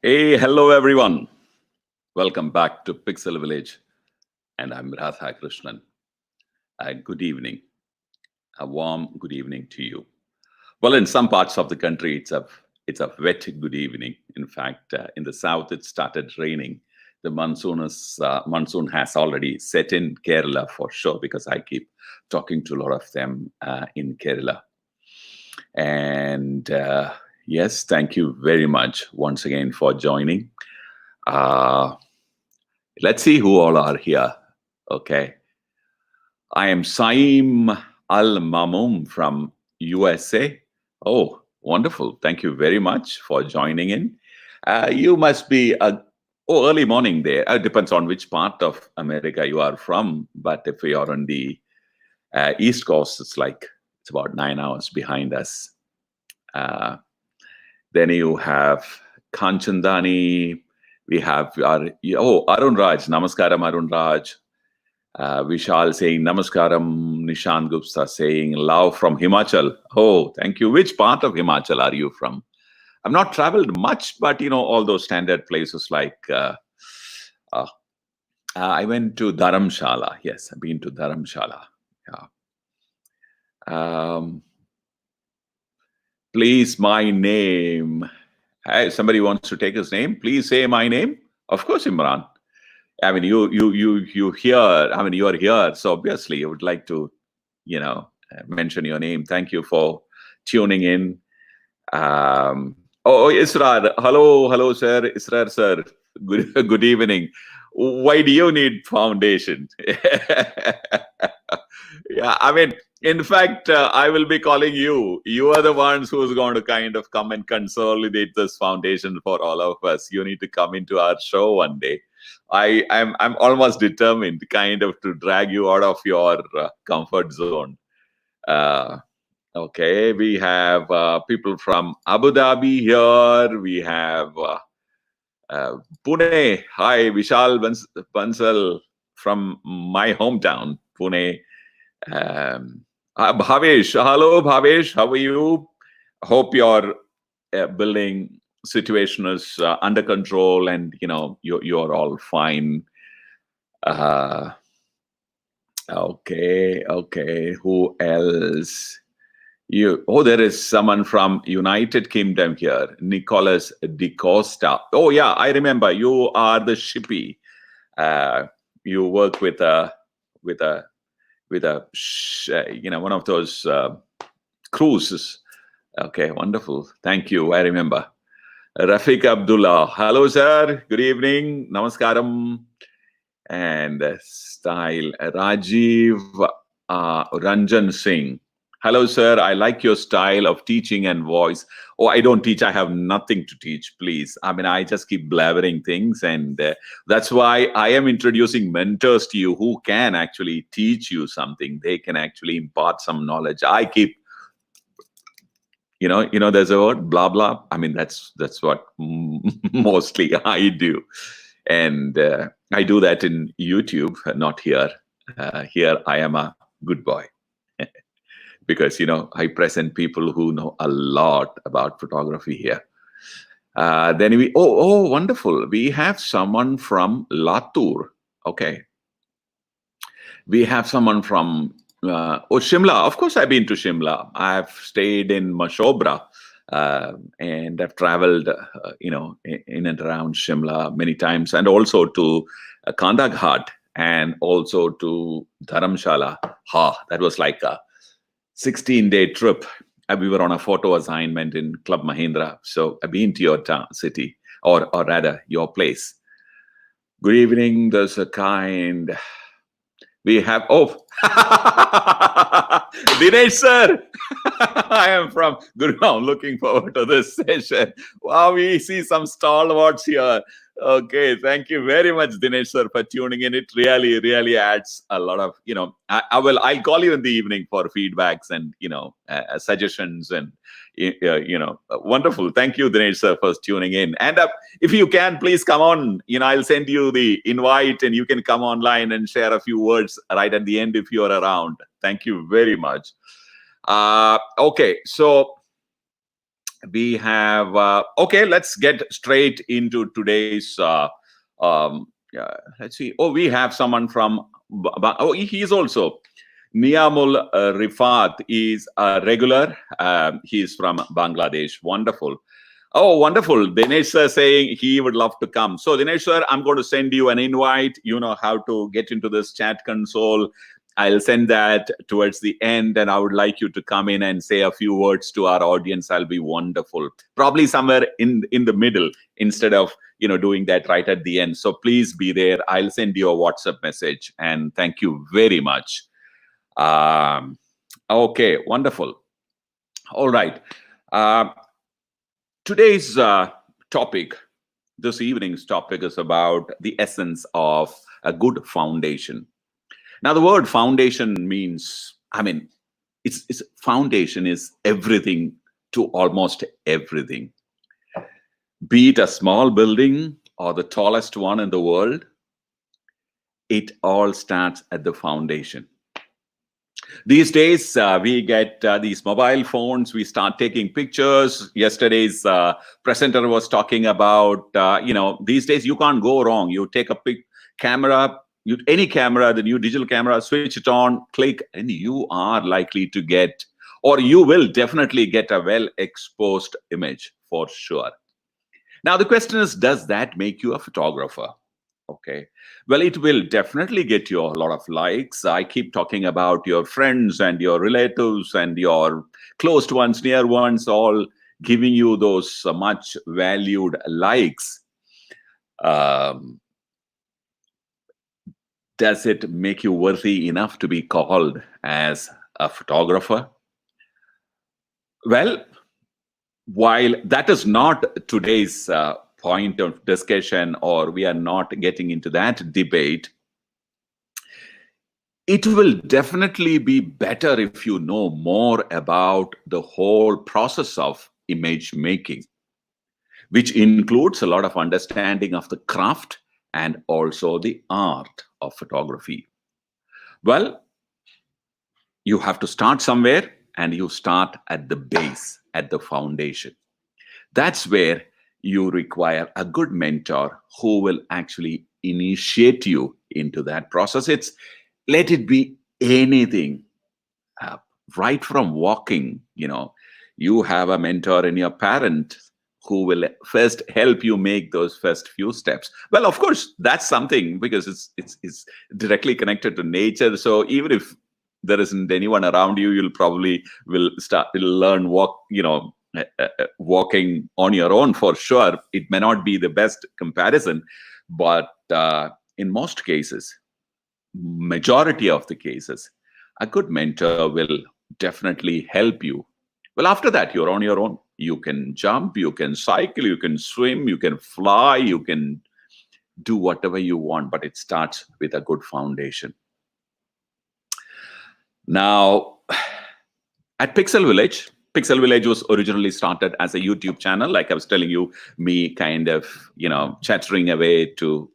Hey, hello everyone. Welcome back to Pixel Village, and I'm Radha Krishnan. Good evening. A warm good evening to you. Well, in some parts of the country, it's a wet good evening. In fact, in the south, it started raining. The monsoon has already set in Kerala for sure because I keep talking to a lot of them in Kerala. And yes, thank you very much once again for joining. Uh, let's see who all are here. Okay. I am Saim Al Mamum from USA. Oh, wonderful. Thank you very much for joining in. You must be early morning there. It depends on which part of America you are from. But if you are on the East Coast, it's about 9 hours behind us. Then you have Kanchandani. We have Arun Raj. Namaskaram, Arun Raj. Vishal saying Namaskaram. Nishan Gupta saying love from Himachal. Oh, thank you. Which part of Himachal are you from? I've not traveled much, but all those standard places like I went to Dharamshala. Yes, I've been to Dharamshala. Yeah. Please, my name. Hey, somebody wants to take his name. Please say my name. Of course, Imran. I mean, you hear. I mean, you are here, so obviously, I would like to, mention your name. Thank you for tuning in. Israr. Hello, sir. Israr, sir. Good evening. Why do you need foundation? Yeah, I mean, in fact, I will be calling you. You are the ones who's going to kind of come and consolidate this foundation for all of us. You need to come into our show one day. I'm almost determined, kind of, to drag you out of your comfort zone. Okay, we have people from Abu Dhabi here. We have Pune. Hi, Vishal Bansal from my hometown, Pune. Bhavesh, hello Bhavesh, how are you? Hope your building situation is under control and you're all fine. Okay. Who else? There is someone from United Kingdom here, Nicholas De Costa. Oh yeah, I remember. You are the shippy. You work with a one of those cruises. Okay, wonderful. Thank you. I remember. Rafiq Abdullah. Hello, sir. Good evening. Namaskaram. And style. Rajiv Ranjan Singh. Hello, sir. I like your style of teaching and voice. Oh, I don't teach. I have nothing to teach, please. I mean, I just keep blabbering things. And that's why I am introducing mentors to you who can actually teach you something. They can actually impart some knowledge. I keep, there's a word, blah, blah. I mean, that's what mostly I do. And I do that in YouTube, not here. Here, I am a good boy. Because, I present people who know a lot about photography here. Then wonderful. We have someone from Latur. Okay. We have someone from, Shimla. Of course, I've been to Shimla. I've stayed in Mashobra. And I've traveled, in and around Shimla many times, and also to Kandaghat, and also to Dharamshala. That was like a 16-day trip. We were on a photo assignment in Club Mahindra. So I've been to your city, or rather your place. Good evening. There's a kind. We have, Dinesh sir. I am from Gurgaon. Looking forward to this session. Wow, we see some stalwarts here. Okay, thank you very much, Dinesh sir, for tuning in. It really adds a lot of, I'll call you in the evening for feedbacks and, suggestions and, wonderful. Thank you, Dinesh sir, for tuning in. And if you can, please come on. I'll send you the invite and you can come online and share a few words right at the end if you're around. Thank you very much. Okay, so We have, okay, let's get straight into today's, let's see. Oh, we have someone from, oh, he's also, Niamul Rifat is a regular. He's from Bangladesh. Wonderful. Oh, wonderful. Dinesh sir saying he would love to come. So Dinesh sir, I'm going to send you an invite. You know how to get into this chat console. I'll send that towards the end, and I would like you to come in and say a few words to our audience. I'll be wonderful. Probably somewhere in the middle instead of doing that right at the end. So please be there. I'll send you a WhatsApp message, and thank you very much. Okay, wonderful. All right. Today's topic, this evening's topic, is about the essence of a good foundation. Now, the word foundation means, it's foundation is everything to almost everything. Be it a small building or the tallest one in the world, it all starts at the foundation. These days, we get these mobile phones. We start taking pictures. Yesterday's presenter was talking about, these days you can't go wrong. You take a camera, any camera, the new digital camera, switch it on, click, and you are likely to get, or you will definitely get a well-exposed image for sure. Now, the question is, does that make you a photographer? Okay, well, it will definitely get you a lot of likes. I keep talking about your friends and your relatives and your close ones, near ones, all giving you those much valued likes. Does it make you worthy enough to be called as a photographer? Well, while that is not today's point of discussion, or we are not getting into that debate, it will definitely be better if you know more about the whole process of image making, which includes a lot of understanding of the craft and also the art of photography. Well, you have to start somewhere, and you start at the base, at the foundation. That's where you require a good mentor who will actually initiate you into that process. Let it be anything, right from walking. You have a mentor in your parent who will first help you make those first few steps. Well, of course, that's something, because it's directly connected to nature. So even if there isn't anyone around you, you'll probably will learn walking on your own for sure. It may not be the best comparison, but in most cases, majority of the cases, a good mentor will definitely help you. Well, after that, you're on your own. You can jump, you can cycle, you can swim, you can fly, you can do whatever you want, but it starts with a good foundation. Now, at Pixel Viilage was originally started as a YouTube channel. Like I was telling you, me kind of, chattering away to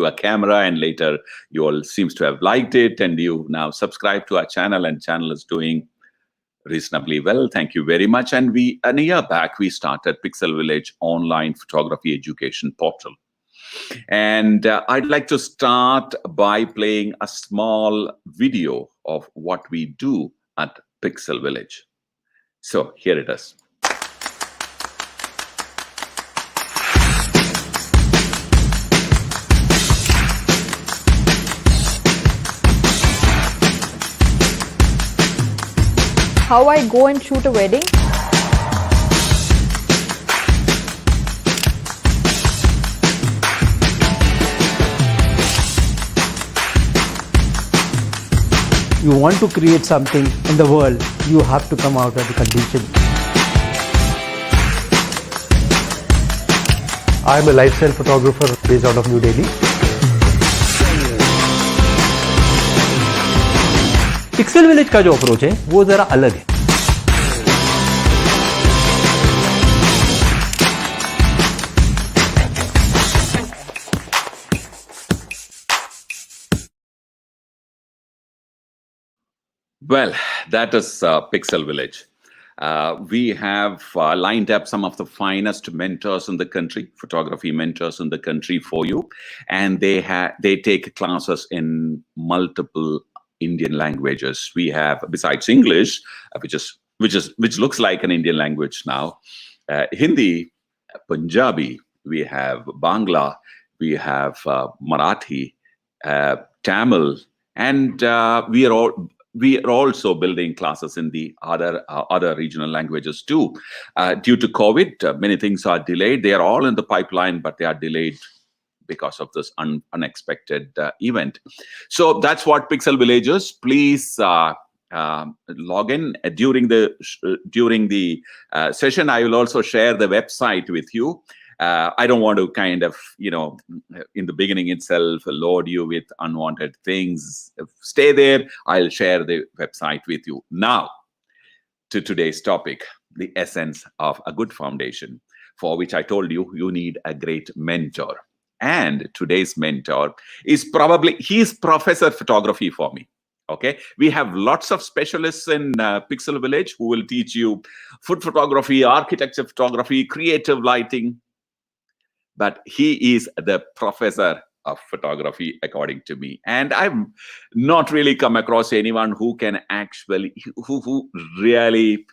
a camera, and later you all seems to have liked it, and you now subscribe to our channel, and channel is doing reasonably well. Thank you very much. And a year back, we started Pixel Viilage online photography education portal. And I'd like to start by playing a small video of what we do at Pixel Viilage. So here it is. How I go and shoot a wedding? You want to create something in the world, you have to come out of the condition. I am a lifestyle photographer based out of New Delhi. Pixel village का जो approach है वो जरा अलग है. Well, that is Pixel Viilage. We have lined up some of the finest mentors in the country, photography mentors in the country for you, and they take classes in multiple Indian languages. We have, besides English, which looks like an Indian language now, Hindi, Punjabi, we have Bangla, we have Marathi, Tamil, and we are also building classes in the other regional languages too. Due to COVID, many things are delayed. They are all in the pipeline, but they are delayed because of this unexpected event. So that's what Pixel Viilage is. Please log in during the session. I will also share the website with you. I don't want to kind of, in the beginning itself, load you with unwanted things. Stay there. I'll share the website with you. Now, to today's topic, the essence of a good foundation, for which I told you, you need a great mentor. And today's mentor is he's Professor Photography for me. Okay, we have lots of specialists in Pixel Viilage who will teach you food photography, architecture photography, creative lighting. But he is the professor of photography, according to me. And I've not really come across anyone who can actually, who really,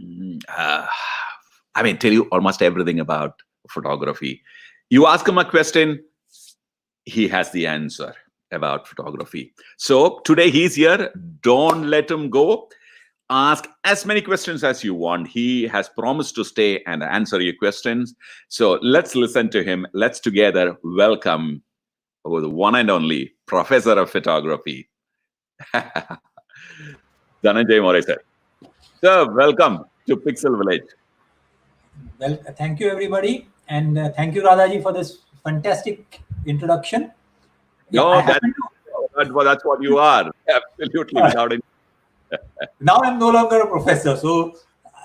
tell you almost everything about photography. You ask him a question, he has the answer about photography. So today he's here. Don't let him go. Ask as many questions as you want. He has promised to stay and answer your questions. So let's listen to him. Let's together welcome the one and only Professor of Photography, Dhananjay Moray, sir. Sir, welcome to Pixel Viilage. Well, thank you, everybody. And thank you, Radhaji, for this fantastic introduction. No, that's what you are. Absolutely. Without any... Now I'm no longer a professor, so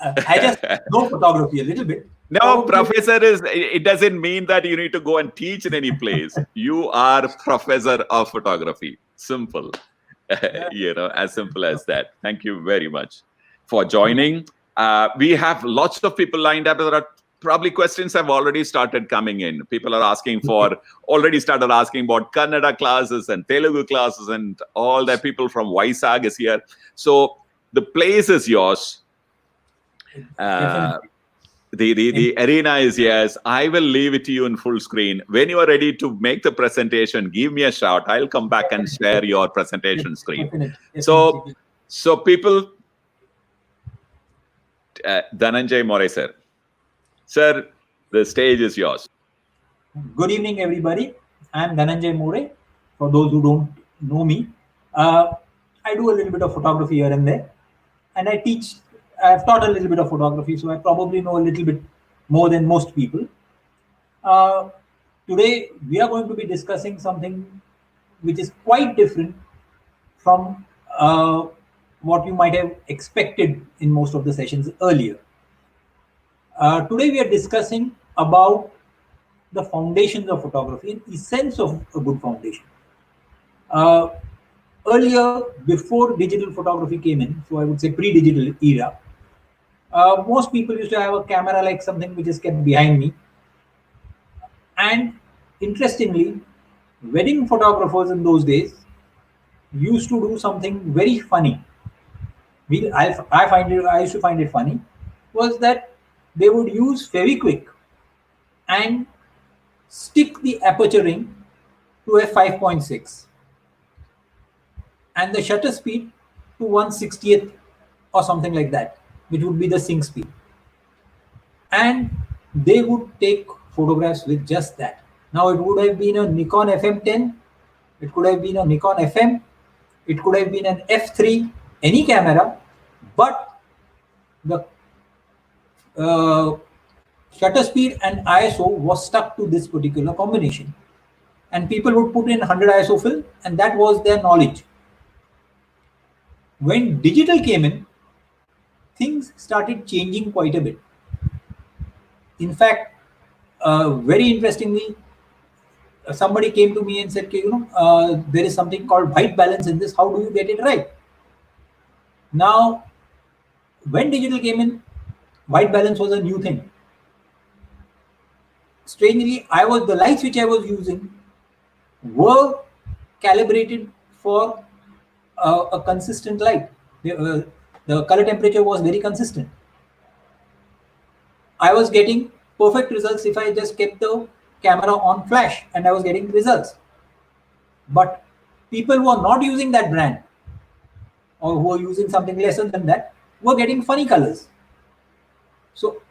I just know photography a little bit. No, professor it doesn't mean that you need to go and teach in any place. You are professor of photography. Simple. As simple as that. Thank you very much for joining. We have lots of people lined up. There are probably questions have already started coming in. People are already started asking about Kannada classes and Telugu classes and all that. People from Vizag is here. So the place is yours. The arena is yours. I will leave it to you in full screen. When you are ready to make the presentation, give me a shout. I'll come back and share your presentation screen. So people, Dhananjay Moray, sir. Sir, the stage is yours. Good evening, everybody. I'm Dhananjay Moray. For those who don't know me, I do a little bit of photography here and there. And I teach. I've taught a little bit of photography, so I probably know a little bit more than most people. Today, we are going to be discussing something which is quite different from what you might have expected in most of the sessions earlier. Today, we are discussing about the foundations of photography and essence of a good foundation. Earlier, before digital photography came in, so I would say pre-digital era, most people used to have a camera like something which is kept behind me. And interestingly, wedding photographers in those days used to do something very funny. I used to find it funny, was that they would use Fevikwik and stick the aperture ring to a 5.6 and the shutter speed to 1/60th or something like that, which would be the sync speed. And they would take photographs with just that. Now, it would have been a Nikon FM10, it could have been a Nikon FM, it could have been an F3, any camera, but the shutter speed and ISO was stuck to this particular combination. And people would put in 100 ISO film, and that was their knowledge. When digital came in, things started changing quite a bit. In fact, very interestingly, somebody came to me and said, there is something called white balance in this. How do you get it right? Now, when digital came in, white balance was a new thing. Strangely, the lights which I was using were calibrated for a consistent light. The color temperature was very consistent. I was getting perfect results if I just kept the camera on flash, and I was getting results. But people who are not using that brand, or who are using something lesser than that, were getting funny colors. So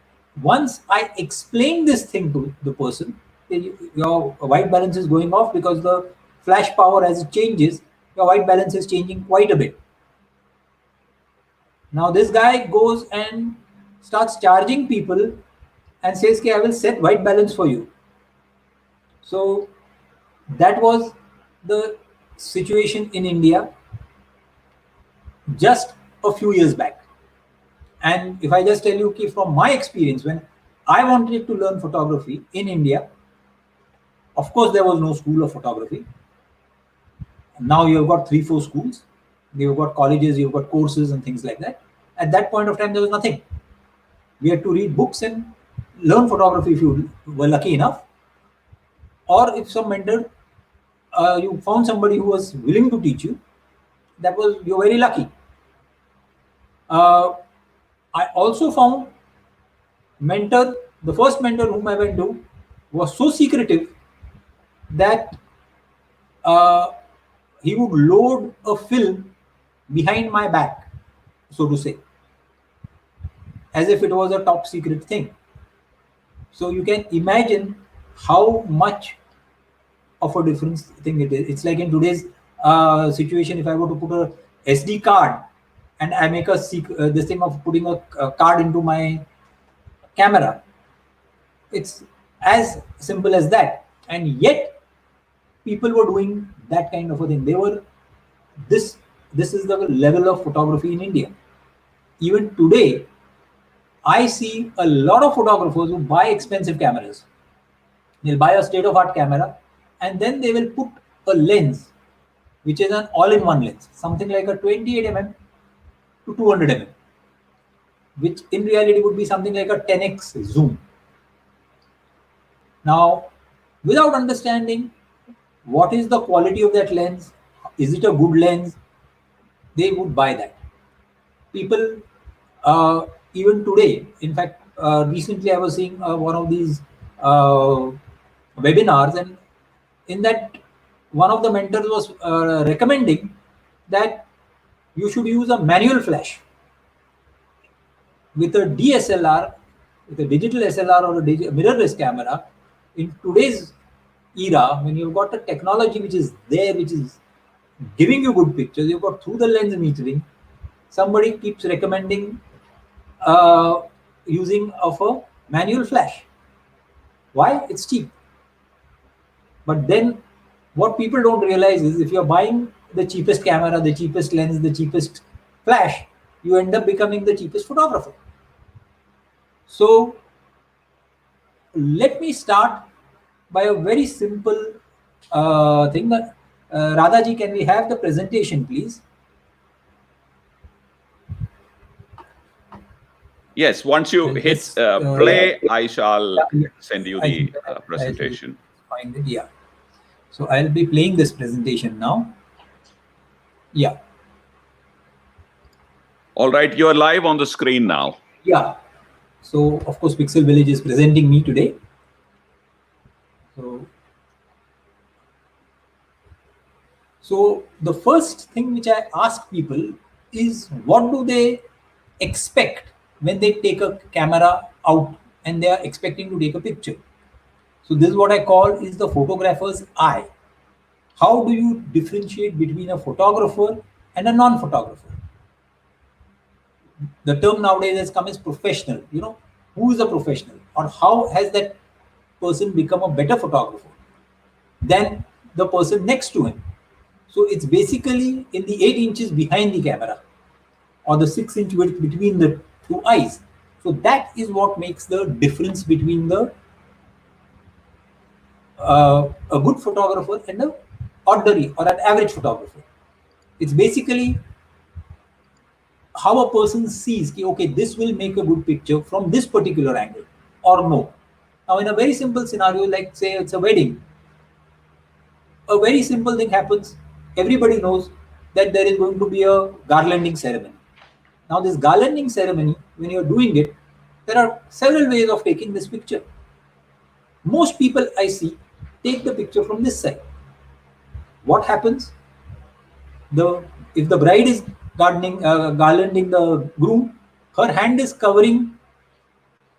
once I explained this thing to the person, your white balance is going off because the flash power, as it changes, your white balance is changing quite a bit. Now this guy goes and starts charging people and says, okay, I will set white balance for you. So that was the situation in India just a few years back. And if I just tell you, okay, from my experience, when I wanted to learn photography in India, of course, there was no school of photography. Now you've got 3-4 schools, you've got colleges, you've got courses and things like that. At that point of time, there was nothing. We had to read books and learn photography if you were lucky enough. Or if some mentor, you found somebody who was willing to teach you, you're very lucky. I also found the first mentor whom I went to was so secretive that he would load a film behind my back, so to say, as if it was a top secret thing. So you can imagine how much of a difference thing it is. It's like in today's situation, if I were to put a SD card and I make this thing of putting a card into my camera, it's as simple as that. And yet people were doing that kind of a thing. This is the level of photography in India. Even today, I see a lot of photographers who buy expensive cameras. They'll buy a state-of-art camera, and then they will put a lens, which is an all-in-one lens, something like a 28mm to 200mm, which in reality would be something like a 10x zoom. Now, without understanding what is the quality of that lens, is it a good lens, they would buy that. People, even today, in fact, recently I was seeing one of these webinars, and in that, one of the mentors was recommending that you should use a manual flash with a DSLR, with a digital SLR or a mirrorless camera. In today's era, when you've got a technology which is there, which is giving you good pictures, you've got through the lens metering, somebody keeps recommending using of a manual flash. Why? It's cheap. But then what people don't realize is, if you're buying the cheapest camera, the cheapest lens, the cheapest flash, you end up becoming the cheapest photographer. So let me start by a very simple thing. Radhaji, can we have the presentation, please? Yes, once you hit play, I shall send you the presentation. Find it, yeah. So I'll be playing this presentation now. Yeah. All right, you're live on the screen now. Yeah. So of course, Pixel Viilage is presenting me today. So the first thing which I ask people is, what do they expect when they take a camera out and they are expecting to take a picture? So this is what I call is the photographer's eye. How do you differentiate between a photographer and a non-photographer? The term nowadays has come as professional. You know, who is a professional, or how has that person become a better photographer than the person next to him? So it's basically in the 8 inches behind the camera, or the 6-inch width between the two eyes. So that is what makes the difference between a good photographer and an ordinary or an average photographer. It's basically how a person sees, okay, this will make a good picture from this particular angle or no. Now, in a very simple scenario, like say it's a wedding, a very simple thing happens. Everybody knows that there is going to be a garlanding ceremony. Now, this garlanding ceremony, when you're doing it, there are several ways of taking this picture. Most people I see take the picture from this side. What happens? If the bride is garlanding the groom, her hand is covering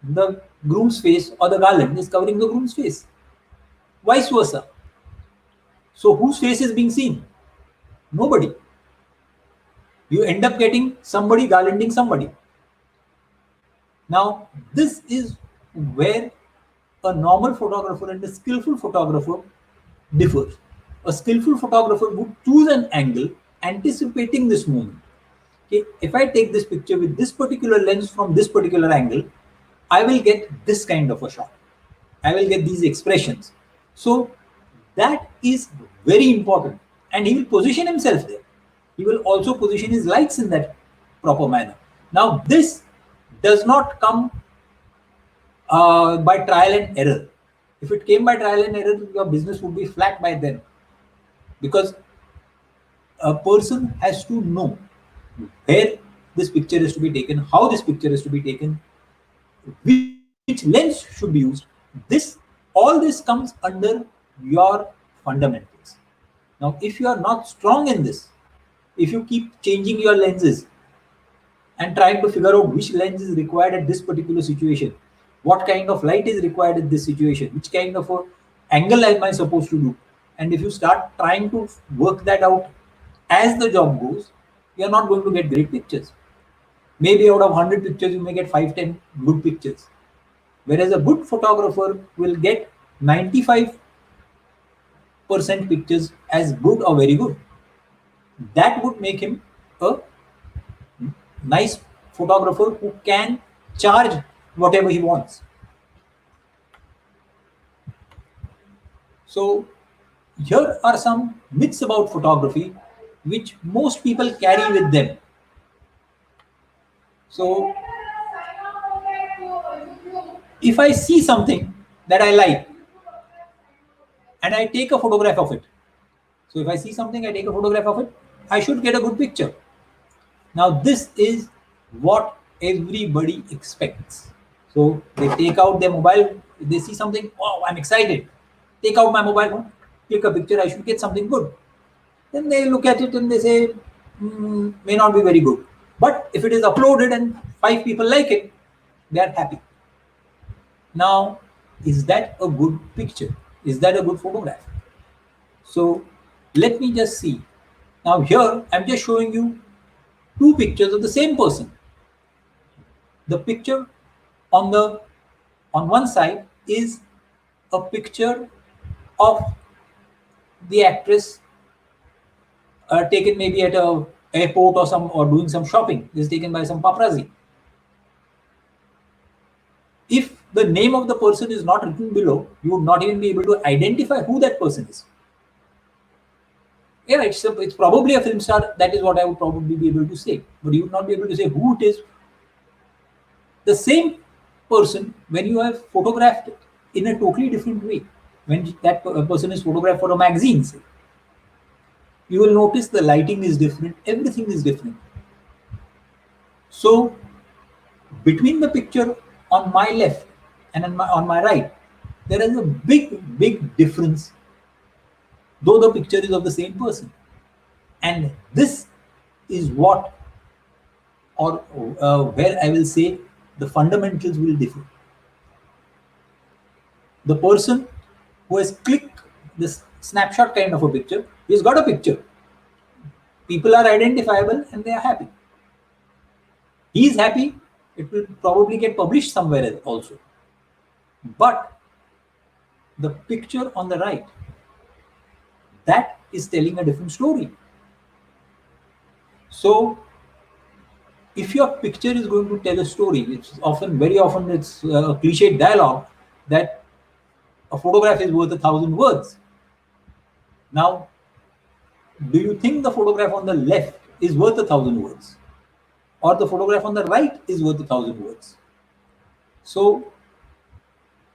the groom's face, or the garland is covering the groom's face. Vice versa. So whose face is being seen? Nobody. You end up getting somebody garlanding somebody. Now, this is where a normal photographer and a skillful photographer differs. A skillful photographer would choose an angle anticipating this moment. Okay, if I take this picture with this particular lens from this particular angle, I will get this kind of a shot. I will get these expressions. So that is very important. And he will position himself there. He will also position his lights in that proper manner. Now, this does not come by trial and error. If it came by trial and error, your business would be flat by then. Because a person has to know where this picture is to be taken, how this picture is to be taken, which lens should be used. All this comes under your fundamentals. Now, if you are not strong in this, if you keep changing your lenses and trying to figure out which lens is required at this particular situation, what kind of light is required in this situation, which kind of a angle am I supposed to do, and if you start trying to work that out as the job goes, you are not going to get great pictures. Maybe out of 100 pictures, you may get 5-10 good pictures. Whereas a good photographer will get 95% pictures as good or very good. That would make him a nice photographer who can charge whatever he wants. So here are some myths about photography which most people carry with them. So if I see something that I like and I take a photograph of it, so if I see something, I take a photograph of it, I should get a good picture. Now, this is what everybody expects. So they take out their mobile, they see something, oh, I'm excited. Take out my mobile phone, take a picture, I should get something good. Then they look at it and they say, may not be very good. But if it is uploaded and 5 people like it, they are happy. Now, is that a good picture? Is that a good photograph? So let me just see. Now here, I'm just showing you 2 pictures of the same person. The picture on one side is a picture of the actress taken maybe at a airport or doing some shopping. This is taken by some paparazzi. If the name of the person is not written below, you would not even be able to identify who that person is. Yeah, it's probably a film star. That is what I would probably be able to say. But you would not be able to say who it is. The same person, when you have photographed it in a totally different way, when that person is photographed for a magazine, say, you will notice the lighting is different, everything is different. So, between the picture on my left and on my right, there is a big difference, though the picture is of the same person. And this is what, or where I will say the fundamentals will differ. The person who has clicked this snapshot kind of a picture, he's got a picture. People are identifiable and they are happy. He is happy, it will probably get published somewhere else also. But the picture on the right, that is telling a different story. So if your picture is going to tell a story, very often it's a cliched dialogue that a photograph is worth 1,000 words. Now, do you think the photograph on the left is worth 1,000 words? or the photograph on the right is worth 1,000 words. So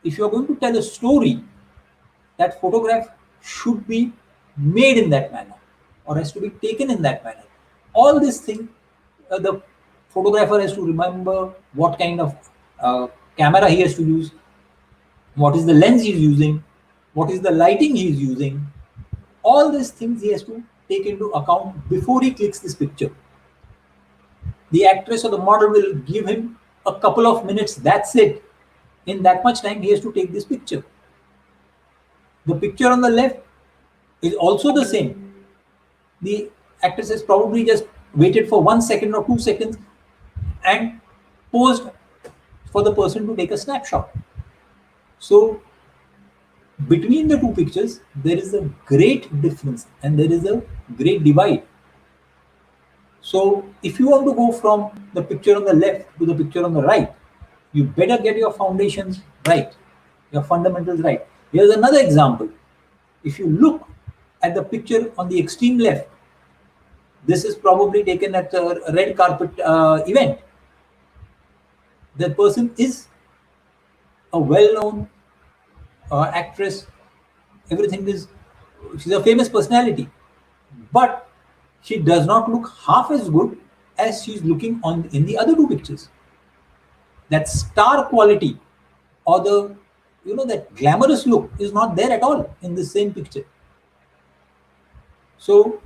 if you're going to tell a story, that photograph should be made in that manner or has to be taken in that manner. All these things, the photographer has to remember what kind of camera he has to use, what is the lens he's using, what is the lighting he's using. All these things he has to take into account before he clicks this picture. The actress or the model will give him a couple of minutes, that's it. In that much time, he has to take this picture. The picture on the left is also the same. The actress has probably just waited for 1 second or 2 seconds and posed for the person to take a snapshot. So between the two pictures, there is a great difference and there is a great divide. So if you want to go from the picture on the left to the picture on the right, you better get your foundations right, your fundamentals right. Here's another example. If you look at the picture on the extreme left, this is probably taken at a red carpet event. The person is a well-known actress. Everything is, she's a famous personality, but she does not look half as good as she's looking on in the other two pictures. That star quality or the that glamorous look is not there at all in the same picture. So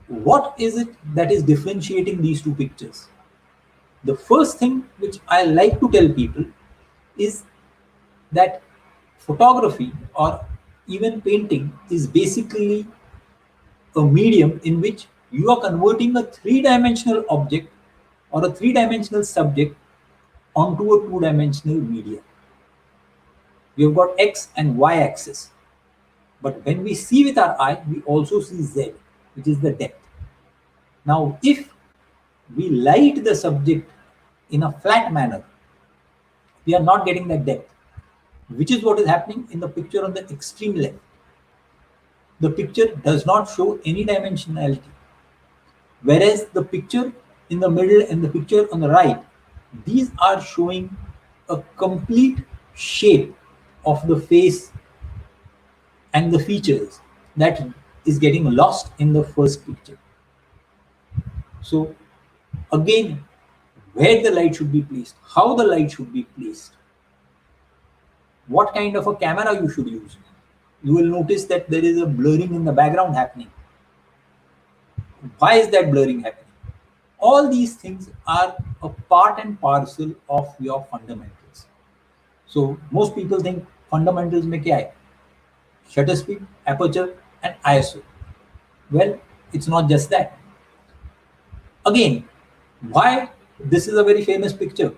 what is it that is differentiating these two pictures? The first thing which I like to tell people is that photography or even painting is basically a medium in which you are converting a three-dimensional object or a three-dimensional subject onto a two-dimensional media. We've got X and Y axis. But when we see with our eye, we also see Z, which is the depth. Now, if we light the subject in a flat manner, we are not getting that depth, which is what is happening in the picture on the extreme left. The picture does not show any dimensionality. Whereas the picture in the middle and the picture on the right, these are showing a complete shape of the face and the features that is getting lost in the first picture. So again, where the light should be placed, how the light should be placed, what kind of a camera you should use. You will notice that there is a blurring in the background happening. Why is that blurring happening? All these things are a part and parcel of your fundamentals. So most people think fundamentals mein kya hai? Shutter speed, aperture and ISO. Well, it's not just that. Again, why this is a very famous picture?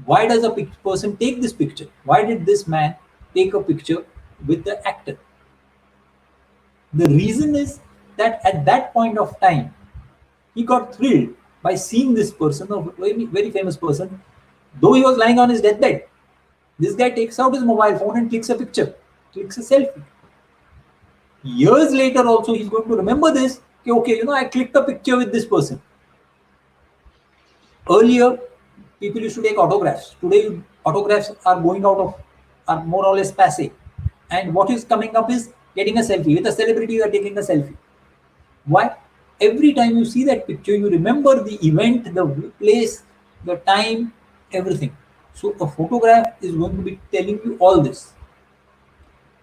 Why does a person take this picture? Why did this man take a picture with the actor? The reason is that at that point of time, he got thrilled by seeing this person, a very, very famous person, though he was lying on his deathbed. This guy takes out his mobile phone and clicks a picture, clicks a selfie. Years later also, he's going to remember this. Okay, I clicked a picture with this person. Earlier, people used to take autographs. Today, autographs are are more or less passe. And what is coming up is getting a selfie. With a celebrity, you are taking a selfie. Why? Every time you see that picture, you remember the event, the place, the time, everything. So a photograph is going to be telling you all this.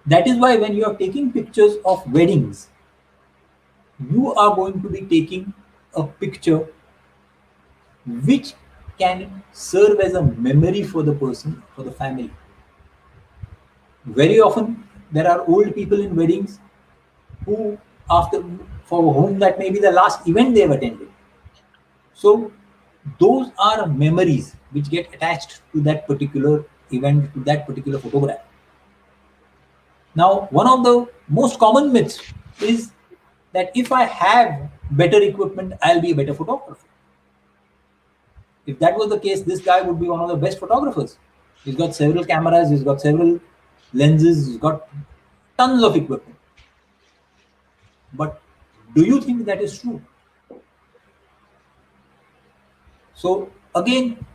That is why when you are taking pictures of weddings, you are going to be taking a picture which can serve as a memory for the person, for the family. Very often, there are old people in weddings who, for whom that may be the last event they have attended. So those are memories which get attached to that particular event, to that particular photograph. Now, one of the most common myths is that if I have better equipment, I'll be a better photographer. If that was the case, this guy would be one of the best photographers. He's got several cameras, he's got several lenses, he's got tons of equipment. But do you think that is true? So again,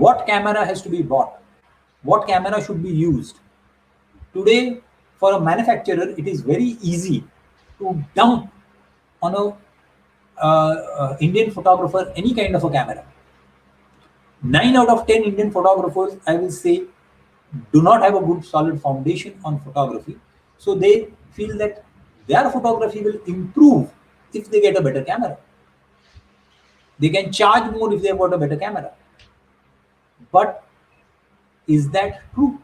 what camera has to be bought? What camera should be used? Today, for a manufacturer, it is very easy to dump on a Indian photographer any kind of a camera. 9 out of 10 Indian photographers, I will say, do not have a good solid foundation on photography. So they feel that their photography will improve if they get a better camera. They can charge more if they have got a better camera. But is that true?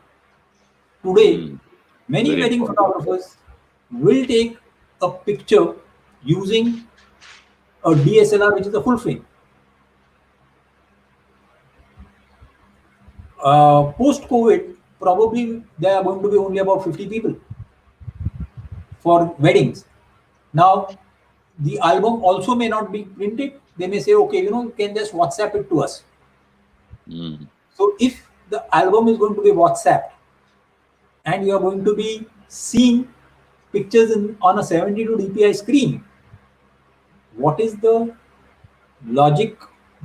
Today, many Very wedding important. photographers will take a picture using a DSLR, which is a full frame. Post-COVID, probably there are going to be only about 50 people for weddings. Now, the album also may not be printed. They may say, okay, you can just WhatsApp it to us. Mm. So if the album is going to be WhatsApped and you are going to be seeing pictures on a 72 dpi screen, what is the logic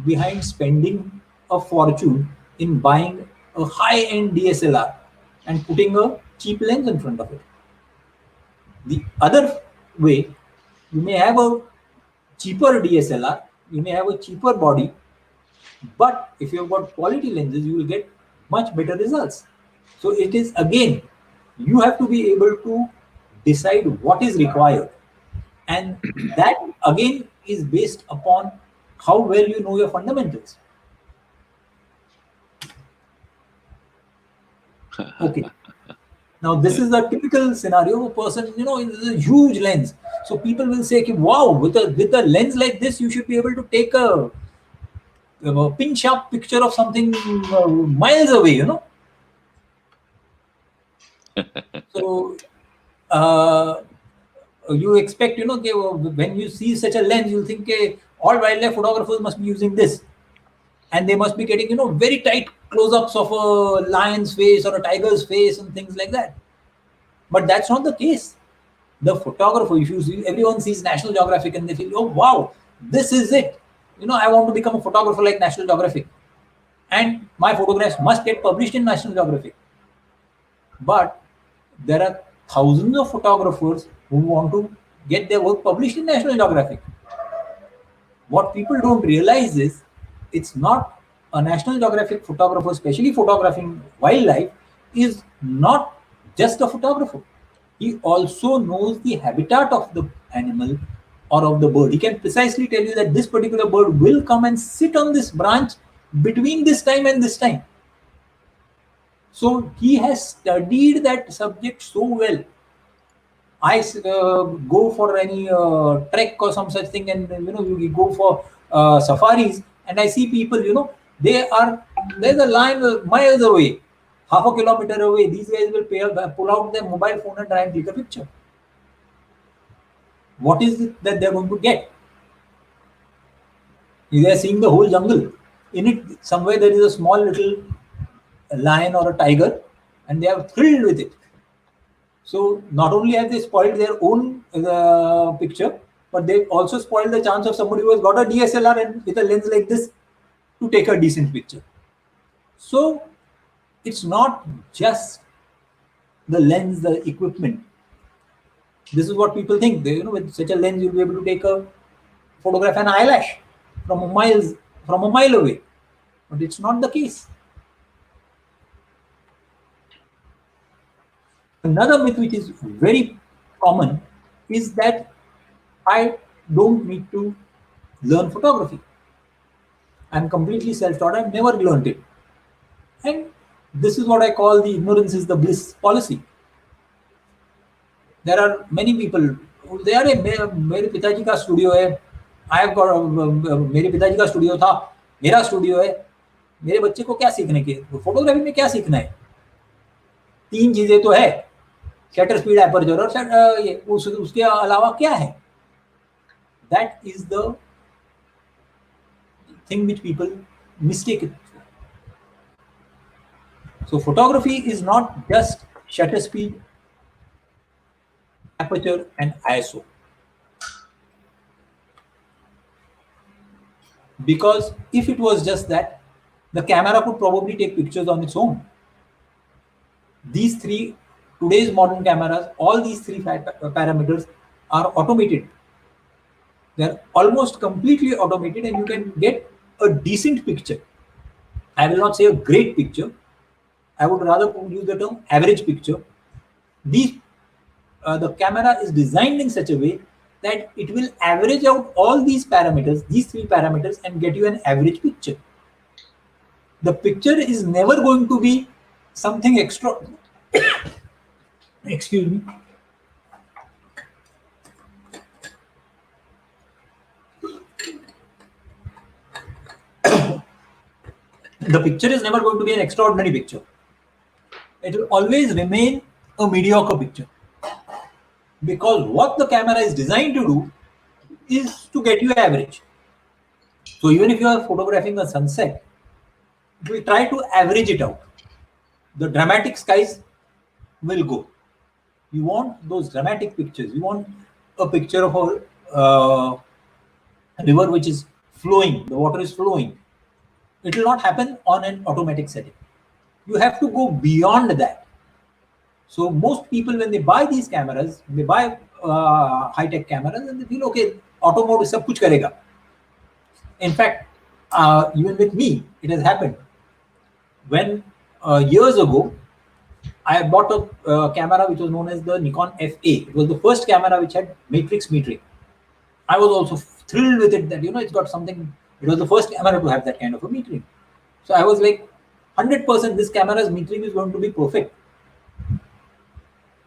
behind spending a fortune in buying a high-end DSLR and putting a cheap lens in front of it? The other way, you may have a cheaper DSLR, you may have a cheaper body, but if you've got quality lenses, you will get much better results. So it is, again, you have to be able to decide what is required, and that again is based upon how well you know your fundamentals. Okay. Now this is a typical scenario of a person, is a huge lens. So people will say, wow, with a lens like this, you should be able to take a pin sharp picture of something miles away, So you expect, when you see such a lens, you'll think all wildlife photographers must be using this. And they must be getting, very tight close-ups of a lion's face or a tiger's face and things like that. But that's not the case. The photographer, if you see, everyone sees National Geographic and they feel, oh, wow, this is it. I want to become a photographer like National Geographic. And my photographs must get published in National Geographic. But there are thousands of photographers who want to get their work published in National Geographic. What people don't realize is it's not a National Geographic photographer, especially photographing wildlife, is not just a photographer. He also knows the habitat of the animal or of the bird. He can precisely tell you that this particular bird will come and sit on this branch between this time and this time. So he has studied that subject so well. I go for any trek or some such thing, and you go for safaris, and I see people, there's a lion miles away, half a kilometer away. These guys will pull out their mobile phone and try and take a picture. What is it that they're going to get? They are seeing the whole jungle. In it, somewhere there is a small little lion or a tiger, and they are thrilled with it. So not only have they spoiled their own picture, but they've also spoiled the chance of somebody who has got a DSLR and with a lens like this to take a decent picture. So it's not just the lens, the equipment. This is what people think. With such a lens, you'll be able to take a photograph an eyelash from a mile away. But it's not the case. Another myth which is very common is that I don't need to learn photography. I'm completely self-taught. I've never learned it. And this is what I call the ignorance is the bliss policy. There are many people who they are मेरे पिताजी का studio है, I have got मेरे पिताजी का studio था, मेरा studio है, मेरे बच्चे को क्या सीखने के फोटोग्राफी में क्या सीखना है? 3 चीजें तो है, शटर स्पीड, एपर्चर और ये उसके अलावा क्या है? That is the thing which people mistake it for. So photography is not just shutter speed, aperture and ISO. Because if it was just that, the camera could probably take pictures on its own. These three, today's modern cameras, all these three parameters are automated. They're almost completely automated, and you can get a decent picture. I will not say a great picture. I would rather use the term average picture. The camera is designed in such a way that it will average out all these parameters, these three parameters, and get you an average picture. The picture is never going to be something extra. Excuse me. The picture is never going to be an extraordinary picture. It will always remain a mediocre picture. Because what the camera is designed to do is to get you average. So even if you are photographing a sunset, we try to average it out. The dramatic skies will go. You want those dramatic pictures. You want a picture of a river which is flowing, the water is flowing. It will not happen on an automatic setting. You have to go beyond that. So most people, when they buy these cameras, they buy high-tech cameras, and they feel, okay, auto mode is sab kuch karega. In fact, even with me, it has happened. When years ago, I bought a camera which was known as the Nikon FA. It was the first camera which had matrix metering. I was also thrilled with it that, it's got something. It was the first camera to have that kind of a metering. So I was like, 100% this camera's metering is going to be perfect.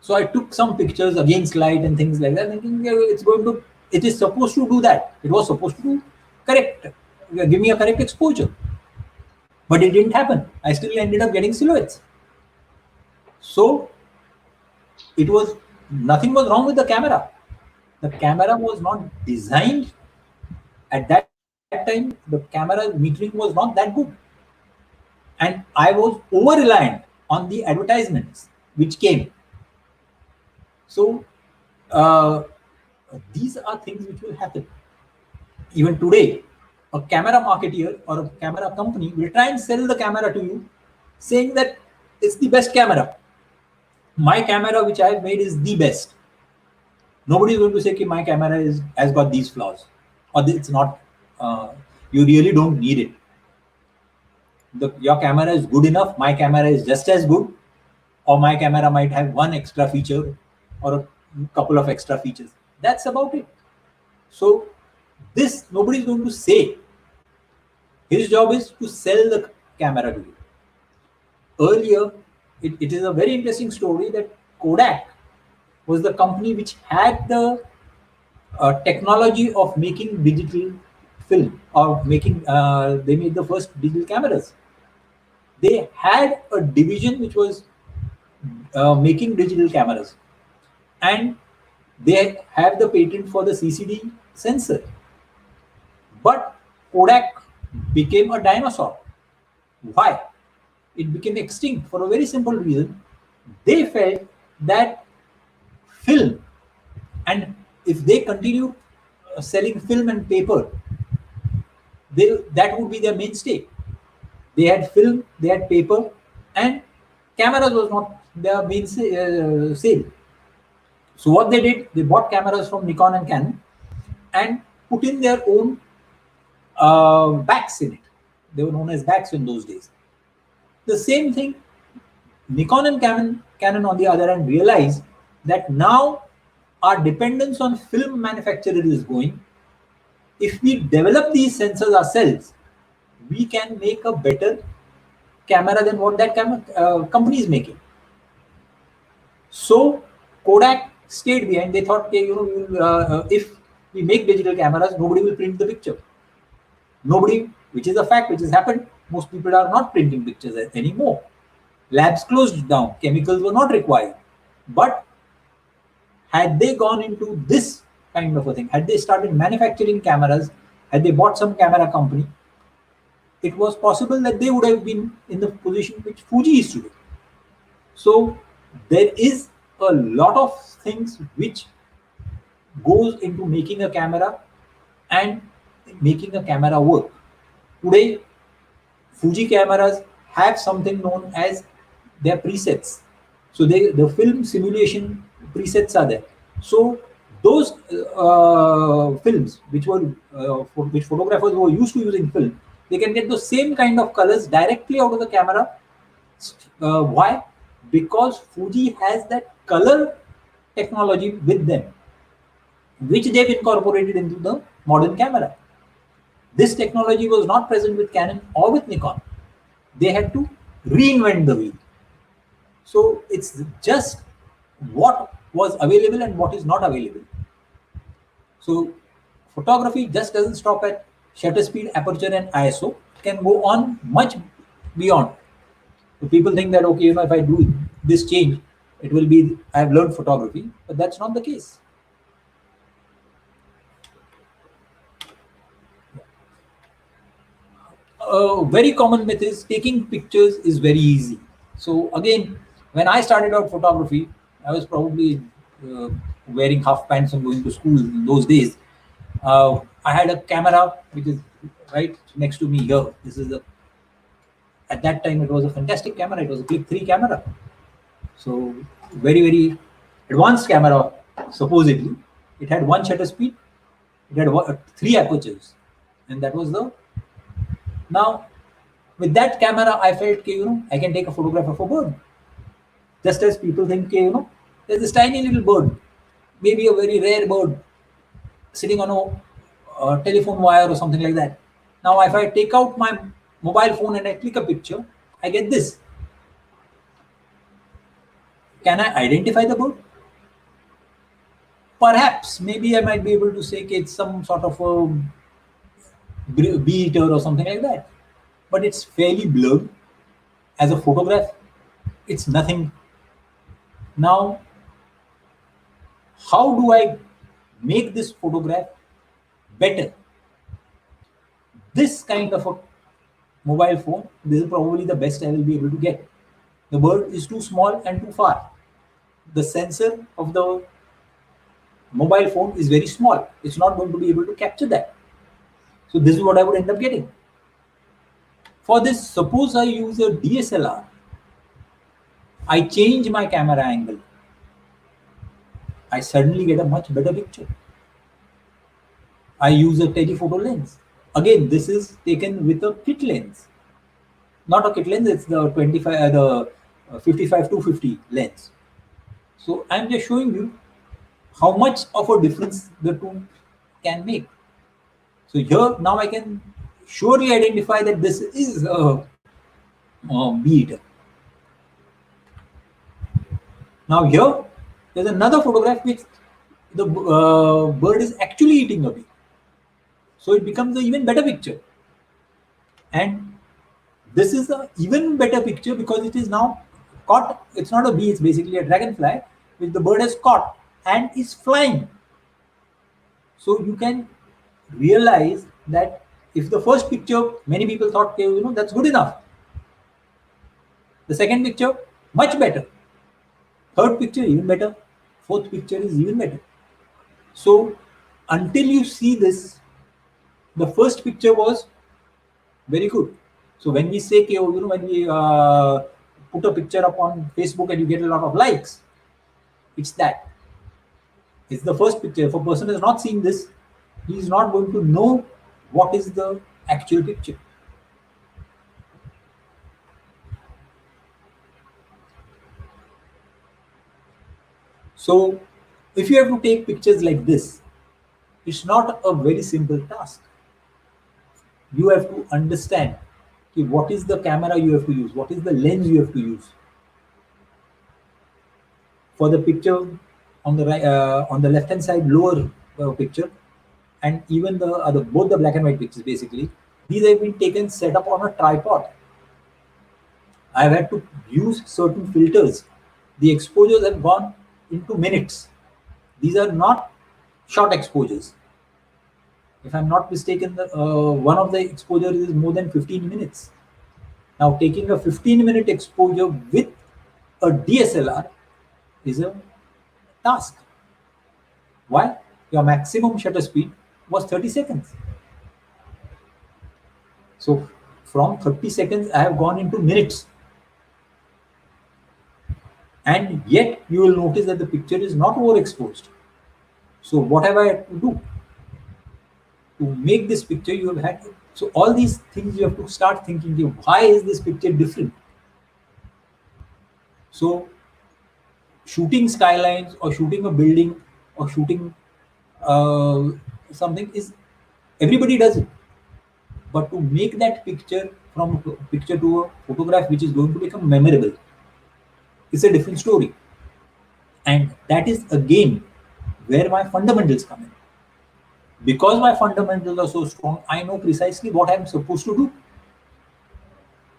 So I took some pictures against light and things like that, thinking it is supposed to do that. It was supposed to do give me a correct exposure. But it didn't happen. I still ended up getting silhouettes. So nothing was wrong with the camera. The camera was not designed at that time. The camera metering was not that good. And I was over-reliant on the advertisements which came. So these are things which will happen. Even today, a camera marketeer or a camera company will try and sell the camera to you, saying that it's the best camera. My camera which I have made is the best. Nobody is going to say that my camera has got these flaws, or it's not. You really don't need it. Your camera is good enough. My camera is just as good, or my camera might have one extra feature or a couple of extra features. That's about it. So this nobody is going to say. His job is to sell the camera to you. Earlier, it is a very interesting story that Kodak was the company which had the technology of making digital film, or they made the first digital cameras. They had a division which was making digital cameras, and they have the patent for the CCD sensor. But Kodak became a dinosaur. Why? It became extinct for a very simple reason. They felt that film, and if they continue selling film and paper, that would be their mainstay. They had film, they had paper, and cameras was not their main sale. So what they did, they bought cameras from Nikon and Canon and put in their own backs in it. They were known as backs in those days. The same thing, Nikon and Canon on the other hand realized that now our dependence on film manufacturer is going. If we develop these sensors ourselves, we can make a better camera than what that company is making. So Kodak stayed behind. They thought, if we make digital cameras, nobody will print the picture. Nobody, which is a fact, which has happened. Most people are not printing pictures anymore. Labs closed down. Chemicals were not required. But had they gone into this kind of a thing, had they started manufacturing cameras, had they bought some camera company, it was possible that they would have been in the position which Fuji is today. So there is a lot of things which goes into making a camera and making a camera work. Today, Fuji cameras have something known as their presets. So the film simulation presets are there. So those films which photographers were used to using film, they can get the same kind of colors directly out of the camera. Why? Because Fuji has that color technology with them, which they've incorporated into the modern camera. This technology was not present with Canon or with Nikon. They had to reinvent the wheel. So it's just what was available and what is not available. So photography just doesn't stop at shutter speed, aperture, and ISO. It can go on much beyond. So people think that, okay, if I do this change, it will be I've learned photography, but that's not the case. A very common myth is taking pictures is very easy. So again, when I started out photography, I was probably wearing half pants and going to school in those days. I had a camera which is right next to me here. This is at that time it was a fantastic camera. It was a Click 3 camera. So very advanced camera supposedly. It had one shutter speed. It had 3 apertures, and that was the. Now, with that camera, I felt, I can take a photograph of a bird. Just as people think, there's this tiny little bird, maybe a very rare bird, sitting on a telephone wire or something like that. Now, if I take out my mobile phone and I click a picture, I get this. Can I identify the bird? Perhaps, maybe I might be able to say it's some sort of a bee-eater or something like that. But it's fairly blurred. As a photograph, it's nothing. Now, how do I make this photograph better? This kind of a mobile phone, this is probably the best I will be able to get. The bird is too small and too far. The sensor of the mobile phone is very small. It's not going to be able to capture that. So this is what I would end up getting. For this, suppose I use a DSLR. I change my camera angle. I suddenly get a much better picture. I use a telephoto lens. Again, this is taken with a kit lens. Not a kit lens, it's the 55-250 lens. So I'm just showing you how much of a difference the two can make. So here now I can surely identify that this is a bee-eater. Now here there's another photograph which the bird is actually eating a bee. So it becomes an even better picture. And this is an even better picture because it is now caught. It's not a bee, it's basically a dragonfly which the bird has caught and is flying. So you can realize that if the first picture, many people thought, that's good enough. The second picture, much better. Third picture, even better. Fourth picture is even better. So until you see this, the first picture was very good. So when we say, when we put a picture up on Facebook and you get a lot of likes, it's that. It's the first picture. If a person has not seen this, he is not going to know what is the actual picture. So if you have to take pictures like this, it's not a very simple task. You have to understand what is the camera you have to use, what is the lens you have to use. For the picture on the right, on the left hand side, lower picture, and even the other, both the black and white pictures basically, these have been taken set up on a tripod. I've had to use certain filters. The exposures have gone into minutes. These are not short exposures. If I'm not mistaken, one of the exposures is more than 15 minutes. Now taking a 15-minute exposure with a DSLR is a task. Why? Your maximum shutter speed was 30 seconds. So from 30 seconds, I have gone into minutes. And yet you will notice that the picture is not overexposed. So what have I had to do? To make this picture, you have had to, so all these things you have to start thinking, why is this picture different? So shooting skylines or shooting a building or shooting something is, everybody does it. But to make that picture from a picture to a photograph which is going to become memorable, it's a different story. And that is again where my fundamentals come in. Because my fundamentals are so strong, I know precisely what I'm supposed to do.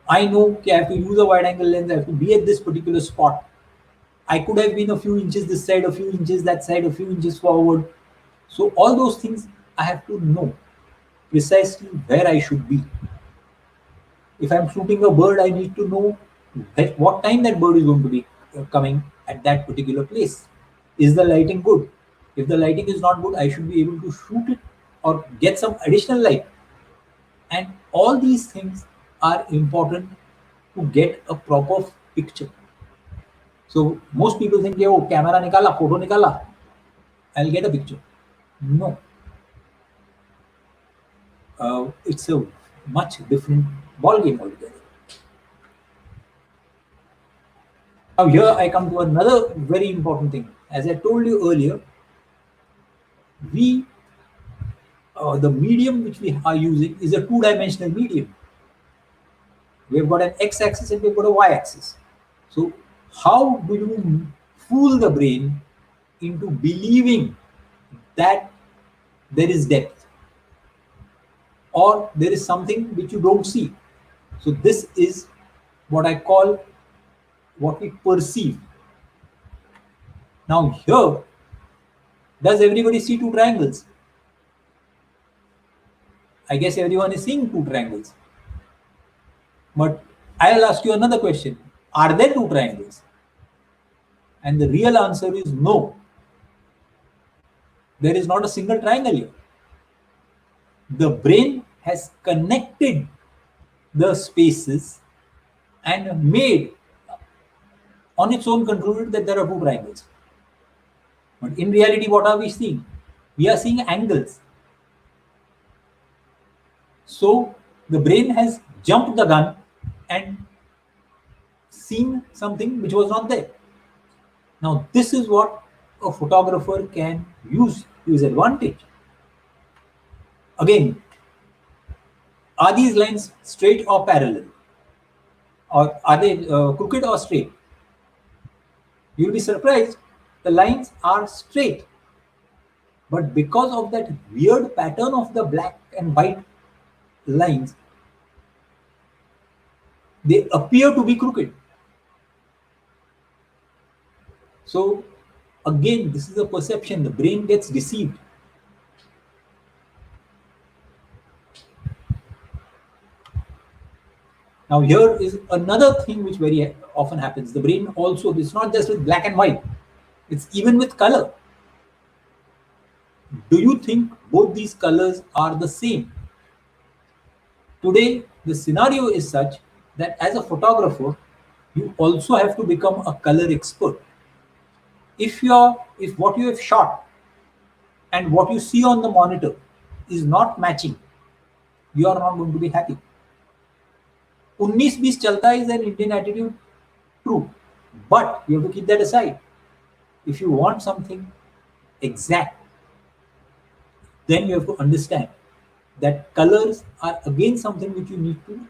I know, okay, I have to use a wide angle lens, I have to be at this particular spot. I could have been a few inches this side, a few inches that side, a few inches forward. So all those things I have to know precisely where I should be. If I'm shooting a bird, I need to know at what time that bird is going to be coming at that particular place. Is the lighting good? If the lighting is not good, I should be able to shoot it or get some additional light. And all these things are important to get a proper picture. So most people think, oh, camera nikala, photo nikala, I'll get a picture. No. It's a much different ball game altogether. Now here I come to another very important thing. As I told you earlier, we the medium which we are using is a two-dimensional medium. We've got an x-axis and we've got a y-axis. So how do you fool the brain into believing that there is depth or there is something which you don't see? So this is what I call what we perceive. Now here, does everybody see two triangles? I guess everyone is seeing two triangles. But I'll ask you another question. Are there two triangles? And the real answer is no. There is not a single triangle here. The brain has connected the spaces and made on its own concluded that there are two triangles. But in reality, what are we seeing? We are seeing angles. So the brain has jumped the gun and seen something which was not there. Now this is what a photographer can use to his advantage. Again, are these lines straight or parallel? Or are they crooked or straight? You'll be surprised, the lines are straight. But because of that weird pattern of the black and white lines, they appear to be crooked. So again, this is a perception. The brain gets deceived. Now here is another thing which very often happens. The brain also, it's not just with black and white, it's even with color. Do you think both these colors are the same? Today, the scenario is such that as a photographer, you also have to become a color expert. If what you have shot and what you see on the monitor is not matching, you are not going to be happy. 19-20 chalta is an Indian attitude, true, but you have to keep that aside. If you want something exact, then you have to understand that colors are again something which you need to